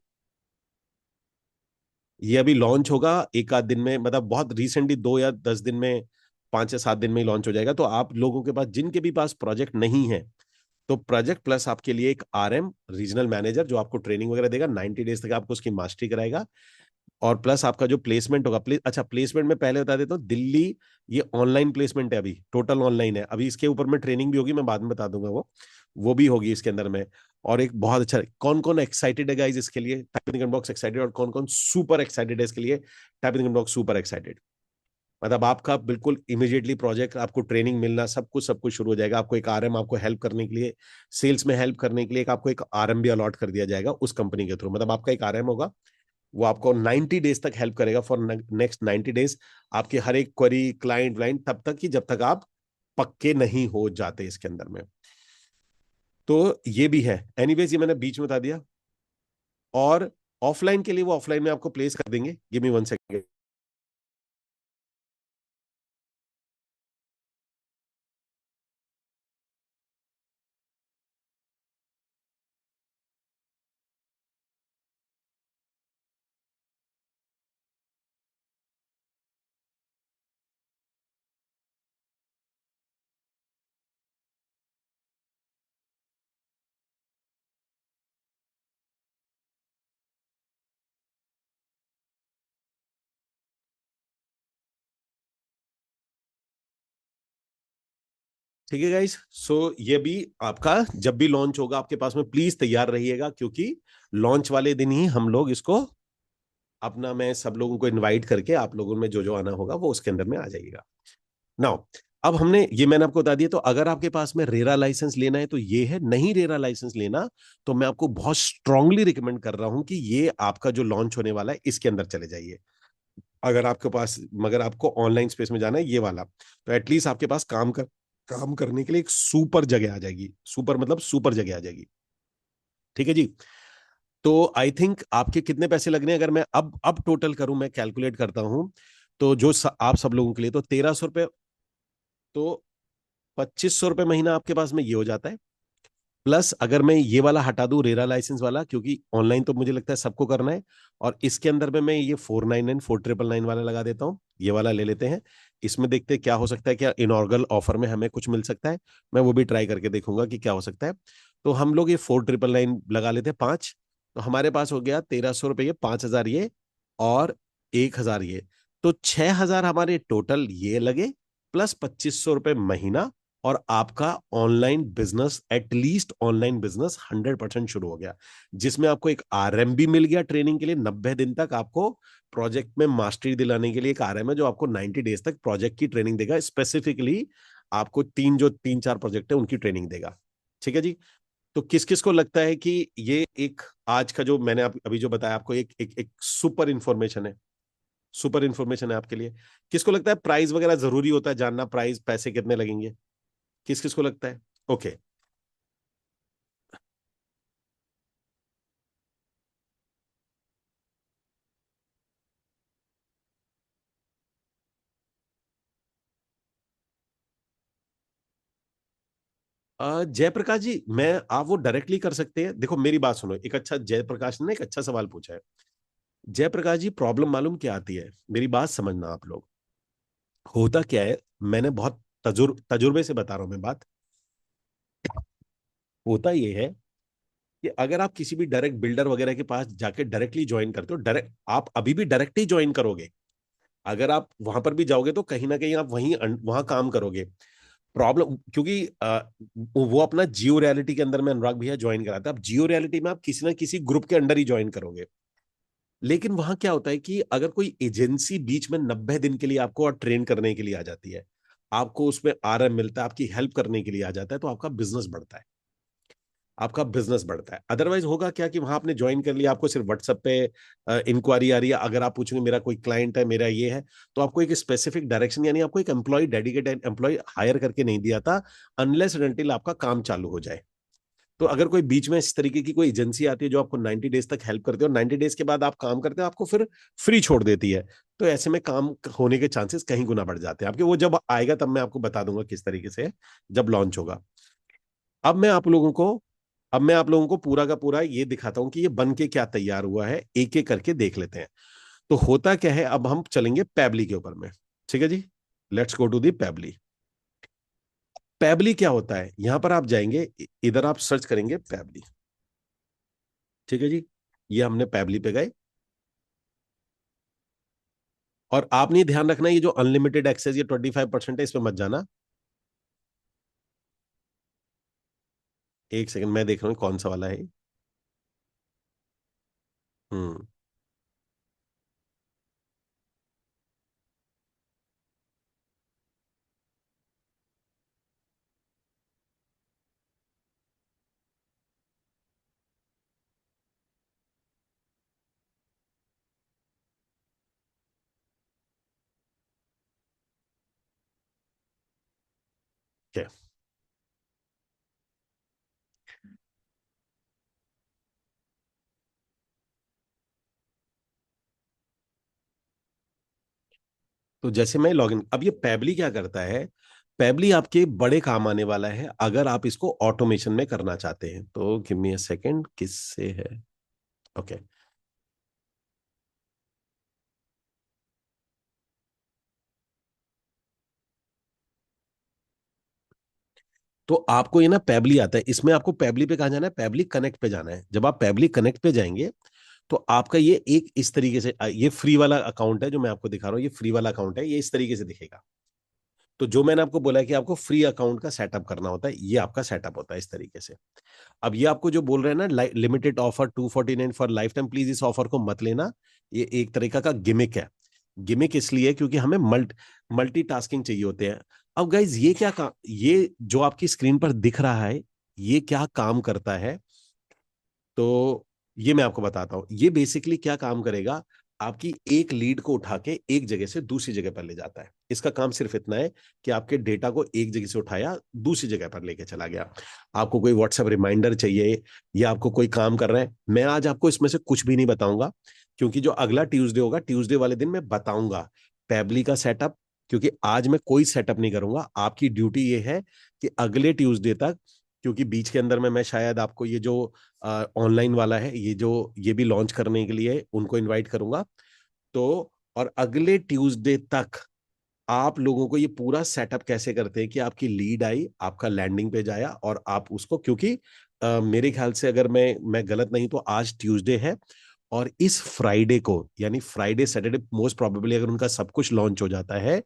ये अभी लॉन्च होगा एक आध दिन में, मतलब बहुत रिसेंटली, 2 या 10 दिन में, 5 या 7 दिन में ही लॉन्च हो जाएगा। तो आप लोगों के पास, जिनके भी पास प्रोजेक्ट नहीं है, तो प्रोजेक्ट प्लस आपके लिए एक आरएम, रीजनल मैनेजर, जो आपको ट्रेनिंग वगैरह देगा, 90 डेज तक आपको उसकी मास्टरी कराएगा। और प्लस आपका जो प्लेसमेंट होगा, अच्छा प्लेसमेंट में पहले बता देता हूँ, दिल्ली ये ऑनलाइन प्लेसमेंट है, अभी टोटल ऑनलाइन है। अभी इसके ऊपर में ट्रेनिंग भी होगी, मैं बाद में बता दूंगा, वो भी होगी इसके अंदर में। और एक बहुत अच्छा, कौन कौन एक्साइटेड है गाइज इसके लिए, type in comment box excited, और कौन कौन सुपर एक्साइटेड है इसके लिए, type in comment box super excited. मतलब आपका बिल्कुल इमीडिएटली प्रोजेक्ट, आपको ट्रेनिंग मिलना, सब कुछ शुरू हो जाएगा। आपको एक आरएम, आपको हेल्प करने के लिए, सेल्स में हेल्प करने के लिए, आपको एक आरएम भी अलॉट कर दिया जाएगा उस कंपनी के थ्रू। मतलब आपका एक आरएम होगा, वो आपको 90 डेज तक हेल्प करेगा, फॉर नेक्स्ट 90 डेज, आपके हर एक क्वेरी, क्लाइंट व्लाइंट, तब तक कि जब तक आप पक्के नहीं हो जाते इसके अंदर में। तो ये भी है, एनीवेज ये मैंने बीच में बता दिया। और ऑफलाइन के लिए वो ऑफलाइन में आपको प्लेस कर देंगे, गिव मी 1 सेकेंड। ठीक है गाइस, सो ये भी आपका जब भी लॉन्च होगा आपके पास में प्लीज तैयार रहिएगा, क्योंकि लॉन्च वाले दिन ही हम लोग इसको अपना, मैं सब लोगों को इनवाइट करके आप लोगों में जो जो आना होगा वो उसके अंदर में आ जाइएगा। नाउ, अब हमने ये मैंने आपको बता दिया, तो अगर आपके पास में रेरा लाइसेंस लेना है तो ये है, नहीं रेरा लाइसेंस लेना तो मैं आपको बहुत स्ट्रांगली रिकमेंड कर रहा हूं कि ये आपका जो लॉन्च होने वाला है इसके अंदर चले जाइए। अगर आपके पास, मगर आपको ऑनलाइन स्पेस में जाना है ये वाला, तो एटलीस्ट आपके पास काम करने के लिए एक सुपर जगह आ जाएगी, सुपर मतलब सुपर जगह आ जाएगी। ठीक है जी। तो आई थिंक आपके कितने पैसे लगने हैं, अगर मैं अब टोटल करूं, मैं कैलकुलेट करता हूं, तो जो आप सब लोगों के लिए तो 1300 रुपये, तो 2500 रुपये महीना आपके पास में ये हो जाता है। प्लस अगर मैं ये वाला हटा दूं, रेरा लाइसेंस वाला, क्योंकि ऑनलाइन तो मुझे लगता है सबको करना है, और इसके अंदर में मैं ये 499 वाला लगा देता हूँ, ये वाला ले लेते हैं। इसमें देखते हैं क्या हो सकता है, क्या इनॉर्गल ऑफर में हमें कुछ मिल सकता है, मैं वो भी ट्राई करके देखूंगा कि क्या हो सकता है। तो हम लोग ये 4999 लगा लेते हैं, पांच, तो हमारे पास हो गया 1300 रुपये, ये 5000 ये, और 1000 ये, तो 6000 हमारे टोटल ये लगे, प्लस 2500 रुपये महीना, और आपका online business, at least online business 100% शुरू हो गया, जिसमें आपको एक आरएम भी मिल गया ट्रेनिंग के लिए, 90 दिन तक आपको प्रोजेक्ट में मास्टरी दिलाने के लिए एक आरएम है जो आपको 90 डेज तक प्रोजेक्ट की ट्रेनिंग देगा, स्पेसिफिकली आपको तीन चार प्रोजेक्ट है उनकी ट्रेनिंग देगा। ठीक है जी। तो किस किस को लगता है कि ये एक, आज का जो मैंने अभी जो बताया आपको, एक सुपर इंफॉर्मेशन है, सुपर इंफॉर्मेशन है आपके लिए। किसको लगता है प्राइस वगैरह जरूरी होता है जानना, प्राइस पैसे कितने लगेंगे, किस किस को लगता है? ओके। जयप्रकाश जी, मैं, आप वो डायरेक्टली कर सकते हैं, देखो मेरी बात सुनो, एक अच्छा, जयप्रकाश ने एक अच्छा सवाल पूछा है। जयप्रकाश जी, प्रॉब्लम मालूम क्या आती है, मेरी बात समझना आप लोग, होता क्या है, मैंने बहुत तजुर्बे से बता रहा हूं मैं बात। होता ये है कि अगर आप किसी भी डायरेक्ट बिल्डर वगैरह के पास जाके डायरेक्टली ज्वाइन करते हो, डायरेक्ट आप अभी भी डायरेक्ट ही ज्वाइन करोगे, अगर आप वहां पर भी जाओगे तो कहीं ना कहीं आप वहां काम करोगे। प्रॉब्लम क्योंकि वो अपना जियो रियलिटी के अंदर में अनुराग भैया ज्वाइन कराता है, अब जियो रियलिटी में आप किसी ना किसी ग्रुप के अंडर ही ज्वाइन करोगे। लेकिन वहां क्या होता है कि अगर कोई एजेंसी बीच में 90 दिन के लिए आपको और ट्रेन करने के लिए आ जाती है, आपको उसमें आरएम मिलता है, आपकी हेल्प करने के लिए आ जाता है, तो आपका बिजनेस बढ़ता है, आपका बिजनेस बढ़ता है। अदरवाइज होगा क्या कि वहां आपने ज्वाइन कर लिया, आपको सिर्फ व्हाट्सएप पे इंक्वायरी आ रही है, अगर आप पूछेंगे मेरा कोई क्लाइंट है, मेरा ये है, तो आपको एक स्पेसिफिक डायरेक्शन, यानी आपको एक एम्प्लॉय, डेडिकेटेड एम्प्लॉय हायर करके नहीं दिया था, अनलेस एंड अनटिल आपका काम चालू हो जाए। तो अगर कोई बीच में इस तरीके की कोई एजेंसी आती है जो आपको 90 डेज तक हेल्प करती है, और 90 डेज के बाद आप काम करते हो, आपको फिर फ्री छोड़ देती है, तो ऐसे में काम होने के चांसेस कहीं गुना बढ़ जाते हैं आपके। वो जब आएगा तब मैं आपको बता दूंगा किस तरीके से है, जब लॉन्च होगा। अब मैं आप लोगों को अब मैं आप लोगों को पूरा का पूरा ये दिखाता हूं कि ये बन के क्या तैयार हुआ है, एक एक करके देख लेते हैं। तो होता क्या है, अब हम चलेंगे पैबली के ऊपर में। ठीक है जी, let's go to the Pabbly. Pabbly क्या होता है, यहां पर आप जाएंगे, इधर आप सर्च करेंगे पैबली। ठीक है जी, ये हमने पैबली पे गए, और आपने ये ध्यान रखना, ये जो अनलिमिटेड एक्सेस, ये 25% है, इसमें मत जाना। एक सेकंड, मैं देख रहा हूँ कौन सा वाला है। हम्म। क्या? तो जैसे मैं लॉगिन, अब ये पैबली क्या करता है, पैबली आपके बड़े काम आने वाला है अगर आप इसको ऑटोमेशन में करना चाहते हैं। तो गिव मी अ सेकंड, किससे है? ओके। तो आपको ये ना पैबली आता है, इसमें आपको पैबली पे कहाँ जाना है, पैबली कनेक्ट पे जाना है। जब आप पैबली कनेक्ट पे जाएंगे, तो आपका ये एक इस तरीके से, ये फ्री वाला अकाउंट है जो मैं आपको दिखा रहा हूँ, ये फ्री वाला अकाउंट है, ये इस तरीके से दिखेगा। तो जो मैंने आपको बोला है कि आपको फ्री अकाउंट का सेटअप करना होता है, ये आपका सेटअप होता है इस तरीके से। अब ये आपको जो बोल रहे हैं ना, limited offer 249 for life time, please इस ऑफर को मत लेना। ये एक तरीका का गिमिक है। गिमिक इसलिए क्योंकि हमें मल्टीटास्किंग चाहिए होते हैं। अब गाइज ये क्या काम, ये जो आपकी स्क्रीन पर दिख रहा है, ये क्या काम करता है, तो ये मैं आपको बताता हूं। ये बेसिकली क्या काम करेगा, आपकी एक लीड को उठा के एक जगह से दूसरी जगह पर ले जाता है। इसका काम सिर्फ इतना है कि आपके डेटा को एक जगह से उठाया, दूसरी जगह पर लेके चला गया। आपको कोई व्हाट्सएप रिमाइंडर चाहिए, या आपको कोई काम कर रहा है, मैं आज आपको इसमें से कुछ भी नहीं बताऊंगा, क्योंकि जो अगला ट्यूसडे होगा, ट्यूसडे वाले दिन मैं बताऊंगा पैबली का सेटअप। क्योंकि आज मैं कोई सेटअप नहीं करूंगा, आपकी ड्यूटी ये है कि अगले ट्यूसडे तक, क्योंकि बीच के अंदर में मैं शायद आपको ये जो ऑनलाइन वाला है, ये भी लॉन्च करने के लिए उनको इनवाइट करूंगा। तो और अगले ट्यूसडे तक आप लोगों को ये पूरा सेटअप कैसे करते हैं कि आपकी लीड आई, आपका लैंडिंग पेज आया, और आप उसको, क्योंकि मेरे ख्याल से अगर मैं गलत नहीं तो आज ट्यूसडे है, और इस फ्राइडे को, यानी फ्राइडे सैटरडे मोस्ट प्रोबेबली अगर उनका सब कुछ लॉन्च हो जाता है,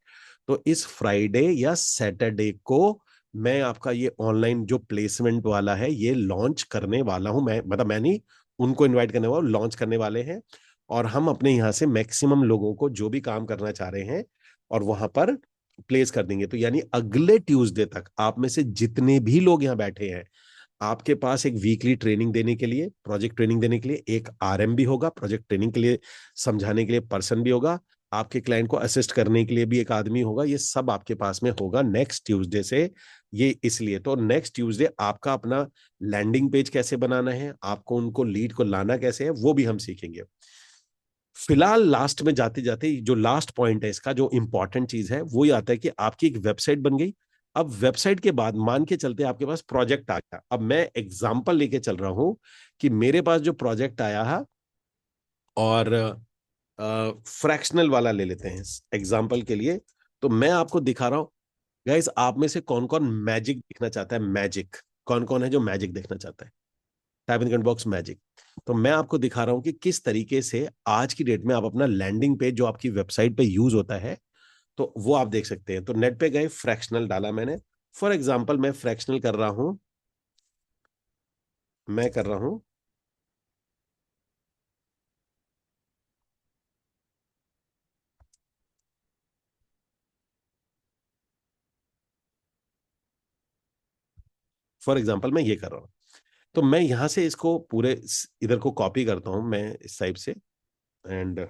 तो इस फ्राइडे या सैटरडे को मैं आपका ये ऑनलाइन जो प्लेसमेंट वाला है ये लॉन्च करने वाला हूं। मैं मतलब मैं नहीं, उनको इनवाइट करने वाला, लॉन्च करने वाले हैं। और हम अपने यहाँ से मैक्सिमम लोगों को जो भी काम करना चाह रहे हैं और वहां पर प्लेस कर देंगे। तो यानी अगले ट्यूसडे तक आप में से जितने भी लोग यहाँ बैठे हैं, आपके पास एक वीकली ट्रेनिंग देने के लिए, प्रोजेक्ट ट्रेनिंग देने के लिए एक आरएम भी होगा, प्रोजेक्ट ट्रेनिंग के लिए समझाने के लिए पर्सन भी होगा, आपके क्लाइंट को असिस्ट करने के लिए भी एक आदमी होगा। ये सब आपके पास में होगा नेक्स्ट ट्यूसडे से। ये इसलिए तो नेक्स्ट ट्यूसडे आपका अपना लैंडिंग पेज कैसे बनाना है, आपको उनको लीड को लाना कैसे है, वो भी हम सीखेंगे। फिलहाल लास्ट में जाते जाते जो लास्ट पॉइंट है इसका, जो इंपॉर्टेंट चीज है वो ये आता है कि आपकी एक वेबसाइट बन गई। अब वेबसाइट के बाद मान के चलते आपके पास प्रोजेक्ट आ गया। अब मैं एग्जांपल लेके चल रहा हूं कि मेरे पास जो प्रोजेक्ट आया है, और फ्रैक्शनल वाला ले लेते हैं एग्जांपल के लिए। तो मैं आपको दिखा रहा हूं। गाइस, आप में से कौन कौन मैजिक देखना चाहता है? मैजिक कौन कौन है जो मैजिक देखना चाहता है? Type in comment box magic. तो मैं आपको दिखा रहा हूं कि किस तरीके से आज की डेट में आप अपना लैंडिंग पेज जो आपकी वेबसाइट पे यूज होता है, तो वो आप देख सकते हैं। तो नेट पे गए, फ्रैक्शनल डाला मैंने। फॉर एग्जाम्पल मैं फ्रैक्शनल कर रहा हूं, मैं कर रहा हूं फॉर एग्जाम्पल मैं ये कर रहा हूं। तो मैं यहां से इसको पूरे इधर को कॉपी करता हूं मैं इस टाइप से। एंड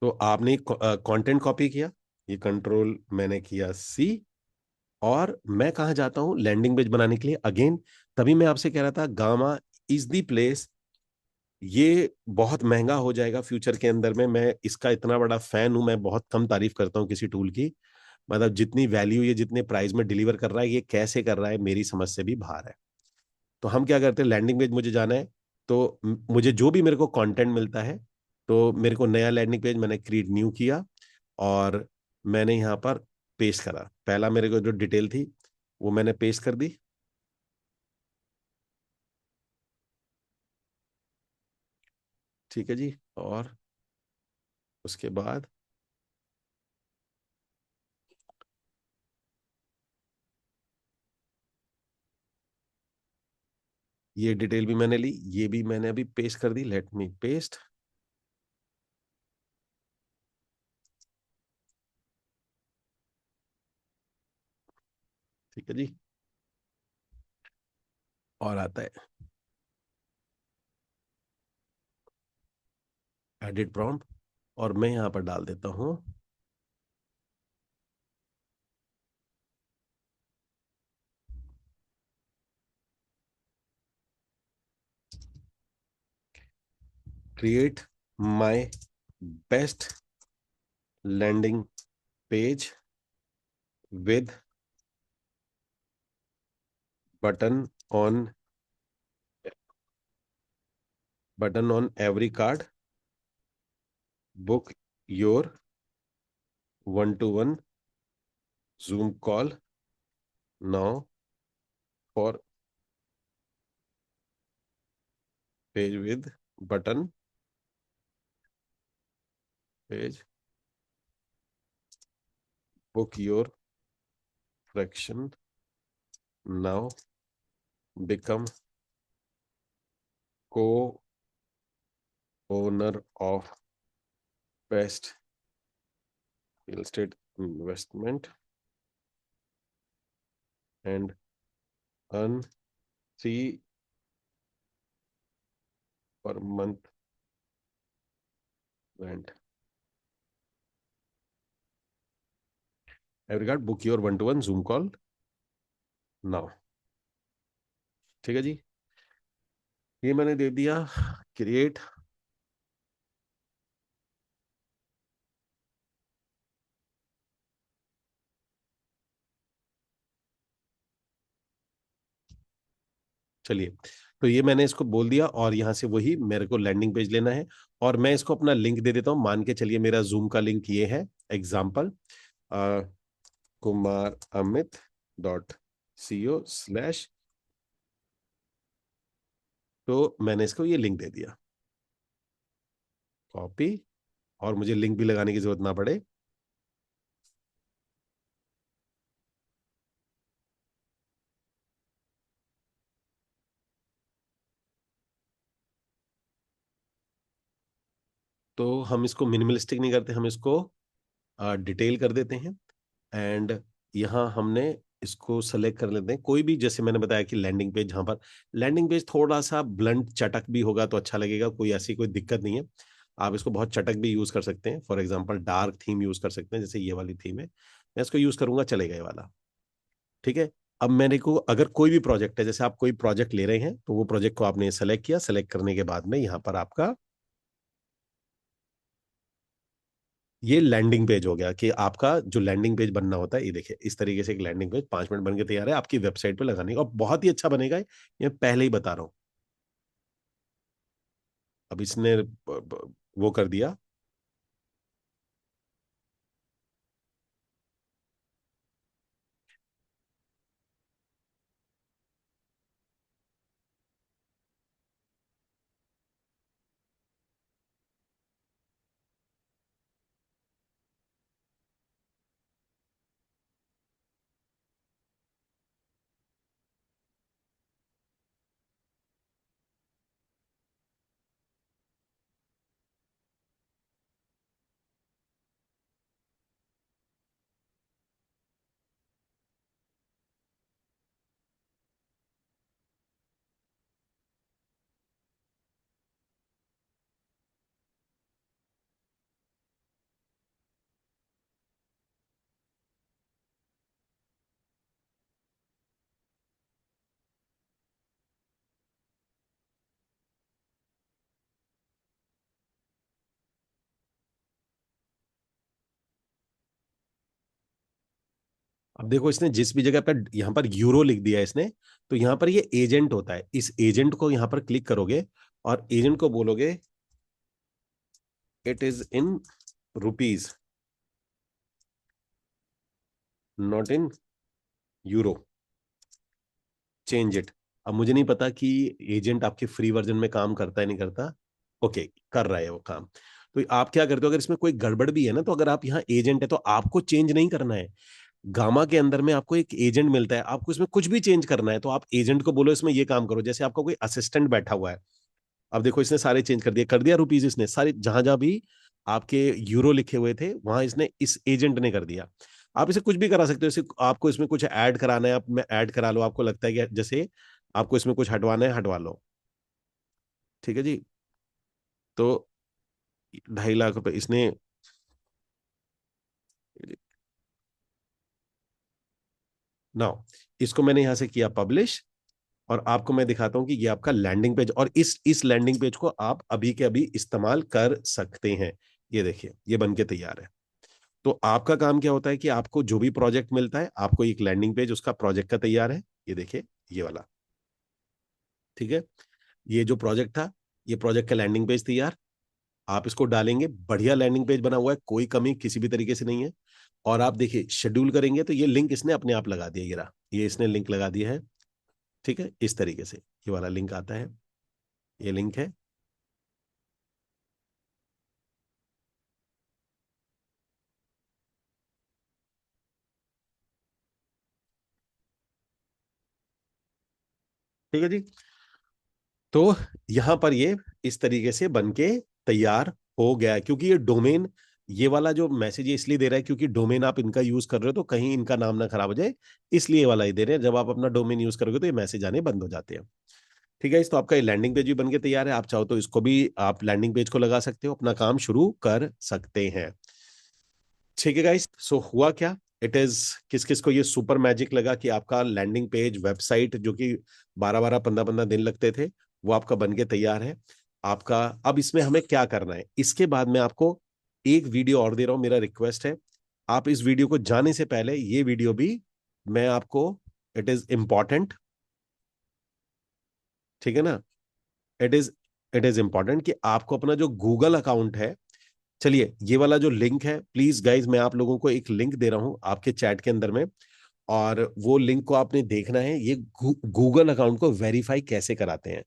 तो आपने कंटेंट कॉपी किया, ये कंट्रोल मैंने किया सी, और मैं कहा जाता हूं लैंडिंग पेज बनाने के लिए अगेन। तभी मैं आपसे कह रहा था गामा इज द प्लेस। ये बहुत महंगा हो जाएगा फ्यूचर के अंदर में, मैं इसका इतना बड़ा फैन हूं, मैं बहुत कम तारीफ करता हूं किसी टूल की। मतलब जितनी वैल्यू ये जितने प्राइस में डिलीवर कर रहा है, ये कैसे कर रहा है मेरी समझ से भी बाहर है। तो हम क्या करते हैं, लैंडिंग पेज मुझे जाना है, तो मुझे जो भी मेरे को कंटेंट मिलता है, तो मेरे को नया लैंडिंग पेज मैंने क्रिएट न्यू किया, और मैंने यहाँ पर पेस्ट करा। पहला मेरे को जो डिटेल थी वो मैंने पेस्ट कर दी। ठीक है जी। और उसके बाद ये डिटेल भी मैंने ली, ये भी मैंने अभी पेस्ट कर दी। Let me paste. ठीक है जी। और आता है एडिट प्रॉम्प्ट, और मैं यहाँ पर डाल देता हूँ create my best landing page with button on button on every card, book your 1-to-1 Zoom call now, for page with button, page book your fraction now, become co owner of best real estate investment and earn 3 per month rent. Every card book your 1-to-1 Zoom call now. ठीक है जी, ये मैंने दे दिया create. चलिए, तो ये मैंने इसको बोल दिया और यहां से वही मेरे को लैंडिंग पेज लेना है। और मैं इसको अपना लिंक दे देता हूं, मान के चलिए मेरा जूम का लिंक ये है, एग्जाम्पल kumaramit.co/। तो मैंने इसको ये लिंक दे दिया, कॉपी, और मुझे लिंक भी लगाने की जरूरत ना पड़े। तो हम इसको मिनिमलिस्टिक नहीं करते, हम इसको डिटेल कर देते हैं। एंड यहाँ हमने इसको सेलेक्ट कर लेते हैं कोई भी, जैसे मैंने बताया कि लैंडिंग पेज, जहाँ पर लैंडिंग पेज थोड़ा सा ब्लंट चटक भी होगा तो अच्छा लगेगा, कोई ऐसी कोई दिक्कत नहीं है। आप इसको बहुत चटक भी यूज कर सकते हैं, for example dark theme use कर सकते हैं, जैसे ये वाली थीम है, मैं इसको यूज करूंगा, चलेगा ये वाला। ठीक है। अब मेरे को अगर कोई भी प्रोजेक्ट है, जैसे आप कोई प्रोजेक्ट ले रहे हैं, तो वो प्रोजेक्ट को आपने सेलेक्ट किया, सेलेक्ट करने के बाद में यहाँ पर आपका ये लैंडिंग पेज हो गया, कि आपका जो लैंडिंग पेज बनना होता है, ये देखिए इस तरीके से एक लैंडिंग पेज 5 मिनट बन के तैयार है आपकी वेबसाइट पे लगाने का, और बहुत ही अच्छा बनेगा, ये पहले ही बता रहा हूँ। अब इसने वो कर दिया। अब देखो, इसने जिस भी जगह पर यहाँ पर यूरो लिख दिया है इसने, तो यहाँ पर ये एजेंट होता है, इस एजेंट को यहाँ पर क्लिक करोगे और एजेंट को बोलोगे it is in rupees, not in euro, change it. अब मुझे नहीं पता कि एजेंट आपके फ्री वर्जन में काम करता है नहीं करता। ओके, कर रहा है वो काम। तो आप क्या करते हो, अगर इसमें कोई गड़बड़ भी है ना, तो अगर आप यहाँ एजेंट है तो आपको चेंज नहीं करना है। गामा के अंदर में आपको एक एजेंट मिलता है, आपको इसमें कुछ भी चेंज करना है तो आप एजेंट को बोलो इसमें ये काम करो, जैसे आपका कोई असिस्टेंट बैठा हुआ है। अब देखो इसने सारे चेंज कर दिया रुपीज, इसने सारे जहां जहां भी आपके यूरो लिखे हुए थे वहां इसने, इस एजेंट ने कर दिया। आप इसे कुछ भी करा सकते हो, इसे आपको इसमें कुछ ऐड कराना है, आप में ऐड करा लो, आपको लगता है कि जैसे आपको इसमें कुछ हटवाना है, हटवा लो। ठीक है जी। तो 2.5 लाख रुपए इसने, नाउ इसको मैंने यहां से किया पब्लिश, और आपको मैं दिखाता हूं कि ये आपका लैंडिंग पेज, और इस लैंडिंग पेज को आप अभी के अभी इस्तेमाल कर सकते हैं। ये देखिए ये बन के तैयार है। तो आपका काम क्या होता है कि आपको जो भी प्रोजेक्ट मिलता है, आपको एक लैंडिंग पेज उसका प्रोजेक्ट का तैयार है, ये देखिए ये वाला। ठीक है, ये जो प्रोजेक्ट था, ये प्रोजेक्ट का लैंडिंग पेज तैयार, आप इसको डालेंगे, बढ़िया लैंडिंग पेज बना हुआ है, कोई कमी किसी भी तरीके से नहीं है। और आप देखिए शेड्यूल करेंगे तो ये लिंक इसने अपने आप लगा दिया, ये रहा, ये इसने लिंक लगा दिया है। ठीक है, इस तरीके से ये वाला लिंक आता है, ये लिंक है। ठीक है जी। तो यहां पर ये इस तरीके से बन के तैयार हो गया है, क्योंकि ये डोमेन, ये वाला जो मैसेज ये इसलिए दे रहा है क्योंकि डोमेन आप इनका यूज कर रहे हो तो कहीं इनका नाम ना खराब हो जाए, इसलिए ये वाला ही दे रहे हैं। जब आप अपना डोमेन यूज करोगे तो ये मैसेज आने बंद हो जाते हैं। ठीक है, इस तो आपका ये लैंडिंग पेज भी बन के तैयार है। आप चाहो तो इसको भी आप लैंडिंग पेज को लगा सकते हो, अपना काम शुरू कर सकते हैं। ठीक है गाइस, सो हुआ क्या, इट इज, किस किस को ये सुपर मैजिक लगा कि आपका लैंडिंग पेज वेबसाइट जो कि 12-12 15-15 दिन लगते थे, वो आपका बन के तैयार है आपका। अब इसमें हमें क्या करना है, इसके बाद मैं आपको एक वीडियो और दे रहा हूं, मेरा रिक्वेस्ट है, आप इस वीडियो को जाने से पहले ये वीडियो भी मैं आपको, इट इज इंपॉर्टेंट, ठीक है ना, it is, it is important कि आपको अपना जो गूगल अकाउंट है, चलिए ये वाला जो लिंक है, प्लीज गाइज मैं आप लोगों को एक लिंक दे रहा हूं आपके चैट के अंदर में, और वो लिंक को आपने देखना है, ये गूगल अकाउंट को वेरीफाई कैसे कराते हैं,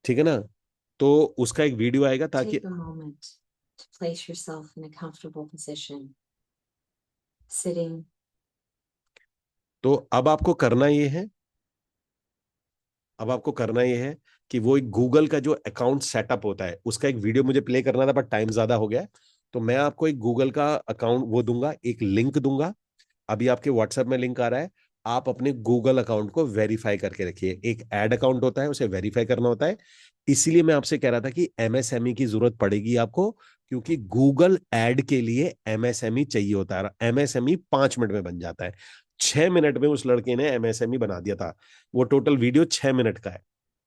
ठीक है ना। तो उसका एक वीडियो आएगा ताकि, Take a moment to place yourself in a comfortable position, sitting. तो अब आपको करना ये है, अब आपको करना ये है कि वो एक गूगल का जो अकाउंट सेटअप होता है उसका एक वीडियो मुझे प्ले करना था, पर टाइम ज्यादा हो गया है। तो मैं आपको एक गूगल का अकाउंट वो दूंगा, एक लिंक दूंगा, अभी आपके व्हाट्सएप में लिंक आ रहा है। आप अपने गूगल अकाउंट को वेरीफाई करके रखिए, एक एड अकाउंट होता है उसे वेरीफाई करना होता है। इसीलिए मैं आपसे कह रहा था कि एमएसएमई की जरूरत पड़ेगी आपको, क्योंकि गूगल एड के लिए एमएसएमई चाहिए होता है। एमएसएमई 5 मिनट में बन जाता है, 6 मिनट में उस लड़के ने एमएसएमई बना दिया था। वो टोटल वीडियो 6 मिनट का है,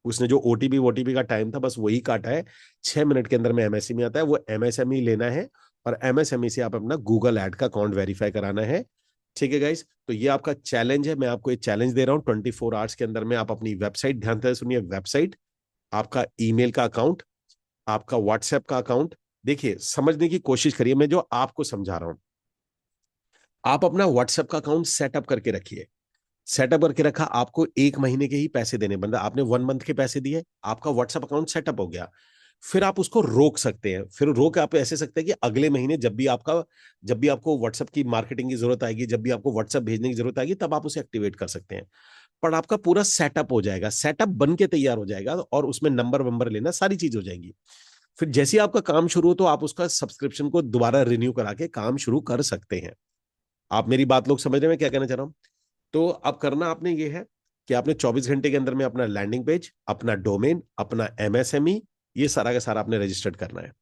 उसने जो ओटीपी वोटीपी का टाइम था बस वही काटा है। 6 मिनट के अंदर में एमएसएमई आता है, वो एमएसएमई लेना है, और एमएसएमई से आप अपना गूगल एड का अकाउंट वेरीफाई कराना है। ठीक है गाइस, तो ये आपका चैलेंज है, मैं आपको एक चैलेंज दे रहा हूं, 24 आवर्स के अंदर में आप अपनी वेबसाइट, ध्यान से सुनिए, वेबसाइट, आपका ईमेल का अकाउंट, आपका व्हाट्सएप का अकाउंट, देखिए समझने की कोशिश करिए मैं जो आपको समझा रहा हूं। आप अपना व्हाट्सएप का अकाउंट सेटअप करके रखिए, सेटअप करके रखा, आपको 1 महीने के ही पैसे देने, बंदा आपने 1 मंथ के पैसे दिए, आपका व्हाट्सएप अकाउंट सेटअप हो गया। फिर आप उसको रोक सकते हैं, फिर रोक आप ऐसे सकते हैं कि अगले महीने जब भी आपका, जब भी आपको व्हाट्सएप की मार्केटिंग की जरूरत आएगी, जब भी आपको व्हाट्सएप भेजने की जरूरत आएगी, तब आप उसे एक्टिवेट कर सकते हैं। पर आपका पूरा सेटअप हो जाएगा, सेटअप बन के तैयार हो जाएगा, और उसमें नंबर वंबर लेना सारी चीज हो जाएगी। फिर जैसे ही आपका काम शुरू हो तो आप उसका सब्सक्रिप्शन को दोबारा रिन्यू करा के काम शुरू कर सकते हैं। आप मेरी बात लोग समझ रहे हैं मैं क्या कहना चाह रहा हूं। तो अब करना आपने ये है कि आपने 24 घंटे के अंदर में अपना लैंडिंग पेज, अपना डोमेन, अपना एमएसएमई, ये सारा का सारा आपने रजिस्टर्ड करना है।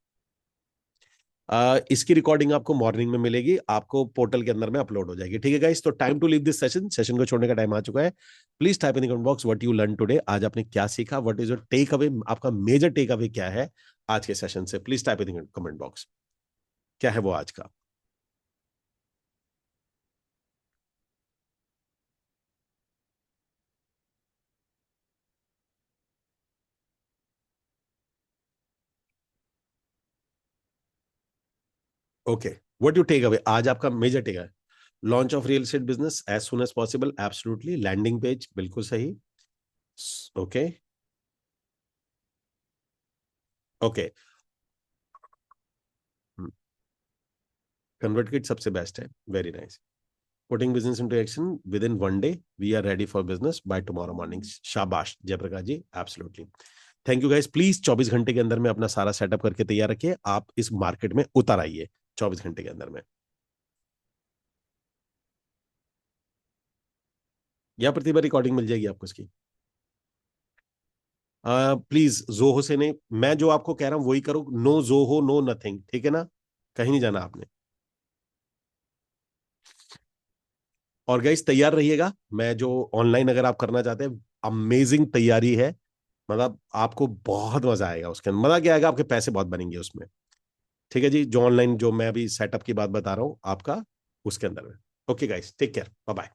इसकी रिकॉर्डिंग आपको मॉर्निंग में मिलेगी, आपको पोर्टल के अंदर में अपलोड हो जाएगी। ठीक है गाइस, तो time to leave this session, session को छोड़ने का टाइम आ चुका है। Please type in the comment box what you learn today, आज आपने क्या सीखा, what is your takeaway, आपका मेजर टेक अवे क्या है आज के सेशन से, please type in the comment box, क्या है वो आज का। Okay, what you takeaway, आज आपका मेजर टेक है, launch of real estate business as soon as possible, absolutely, landing page बिल्कुल सही, ओके, ओके, कन्वर्ट किट सबसे बेस्ट है, very nice, putting business into action within 1 day, we are ready for business by tomorrow morning, शाबाश Jayprakash ji, absolutely, thank you guys. Please 24 घंटे के अंदर में अपना सारा सेटअप करके तैयार रखिए, आप इस मार्केट में उतर आइए 24 घंटे के अंदर में। या प्रतिभा रिकॉर्डिंग मिल जाएगी आपको इसकी, प्लीज जोहो से नहीं, मैं जो आपको कह रहा हूं वही करो, नो जोहो नो नथिंग, ठीक है ना, कहीं नहीं जाना आपने। और गाइस तैयार रहिएगा, मैं जो ऑनलाइन अगर आप करना चाहते हैं, अमेजिंग तैयारी है, मतलब आपको बहुत मजा आएगा उसके अंदर, मजा क्या आएगा, आपके पैसे बहुत बनेंगे उसमें। ठीक है जी, जो ऑनलाइन जो मैं अभी सेटअप की बात बता रहा हूँ आपका, उसके अंदर में। Okay guys, take care, bye bye.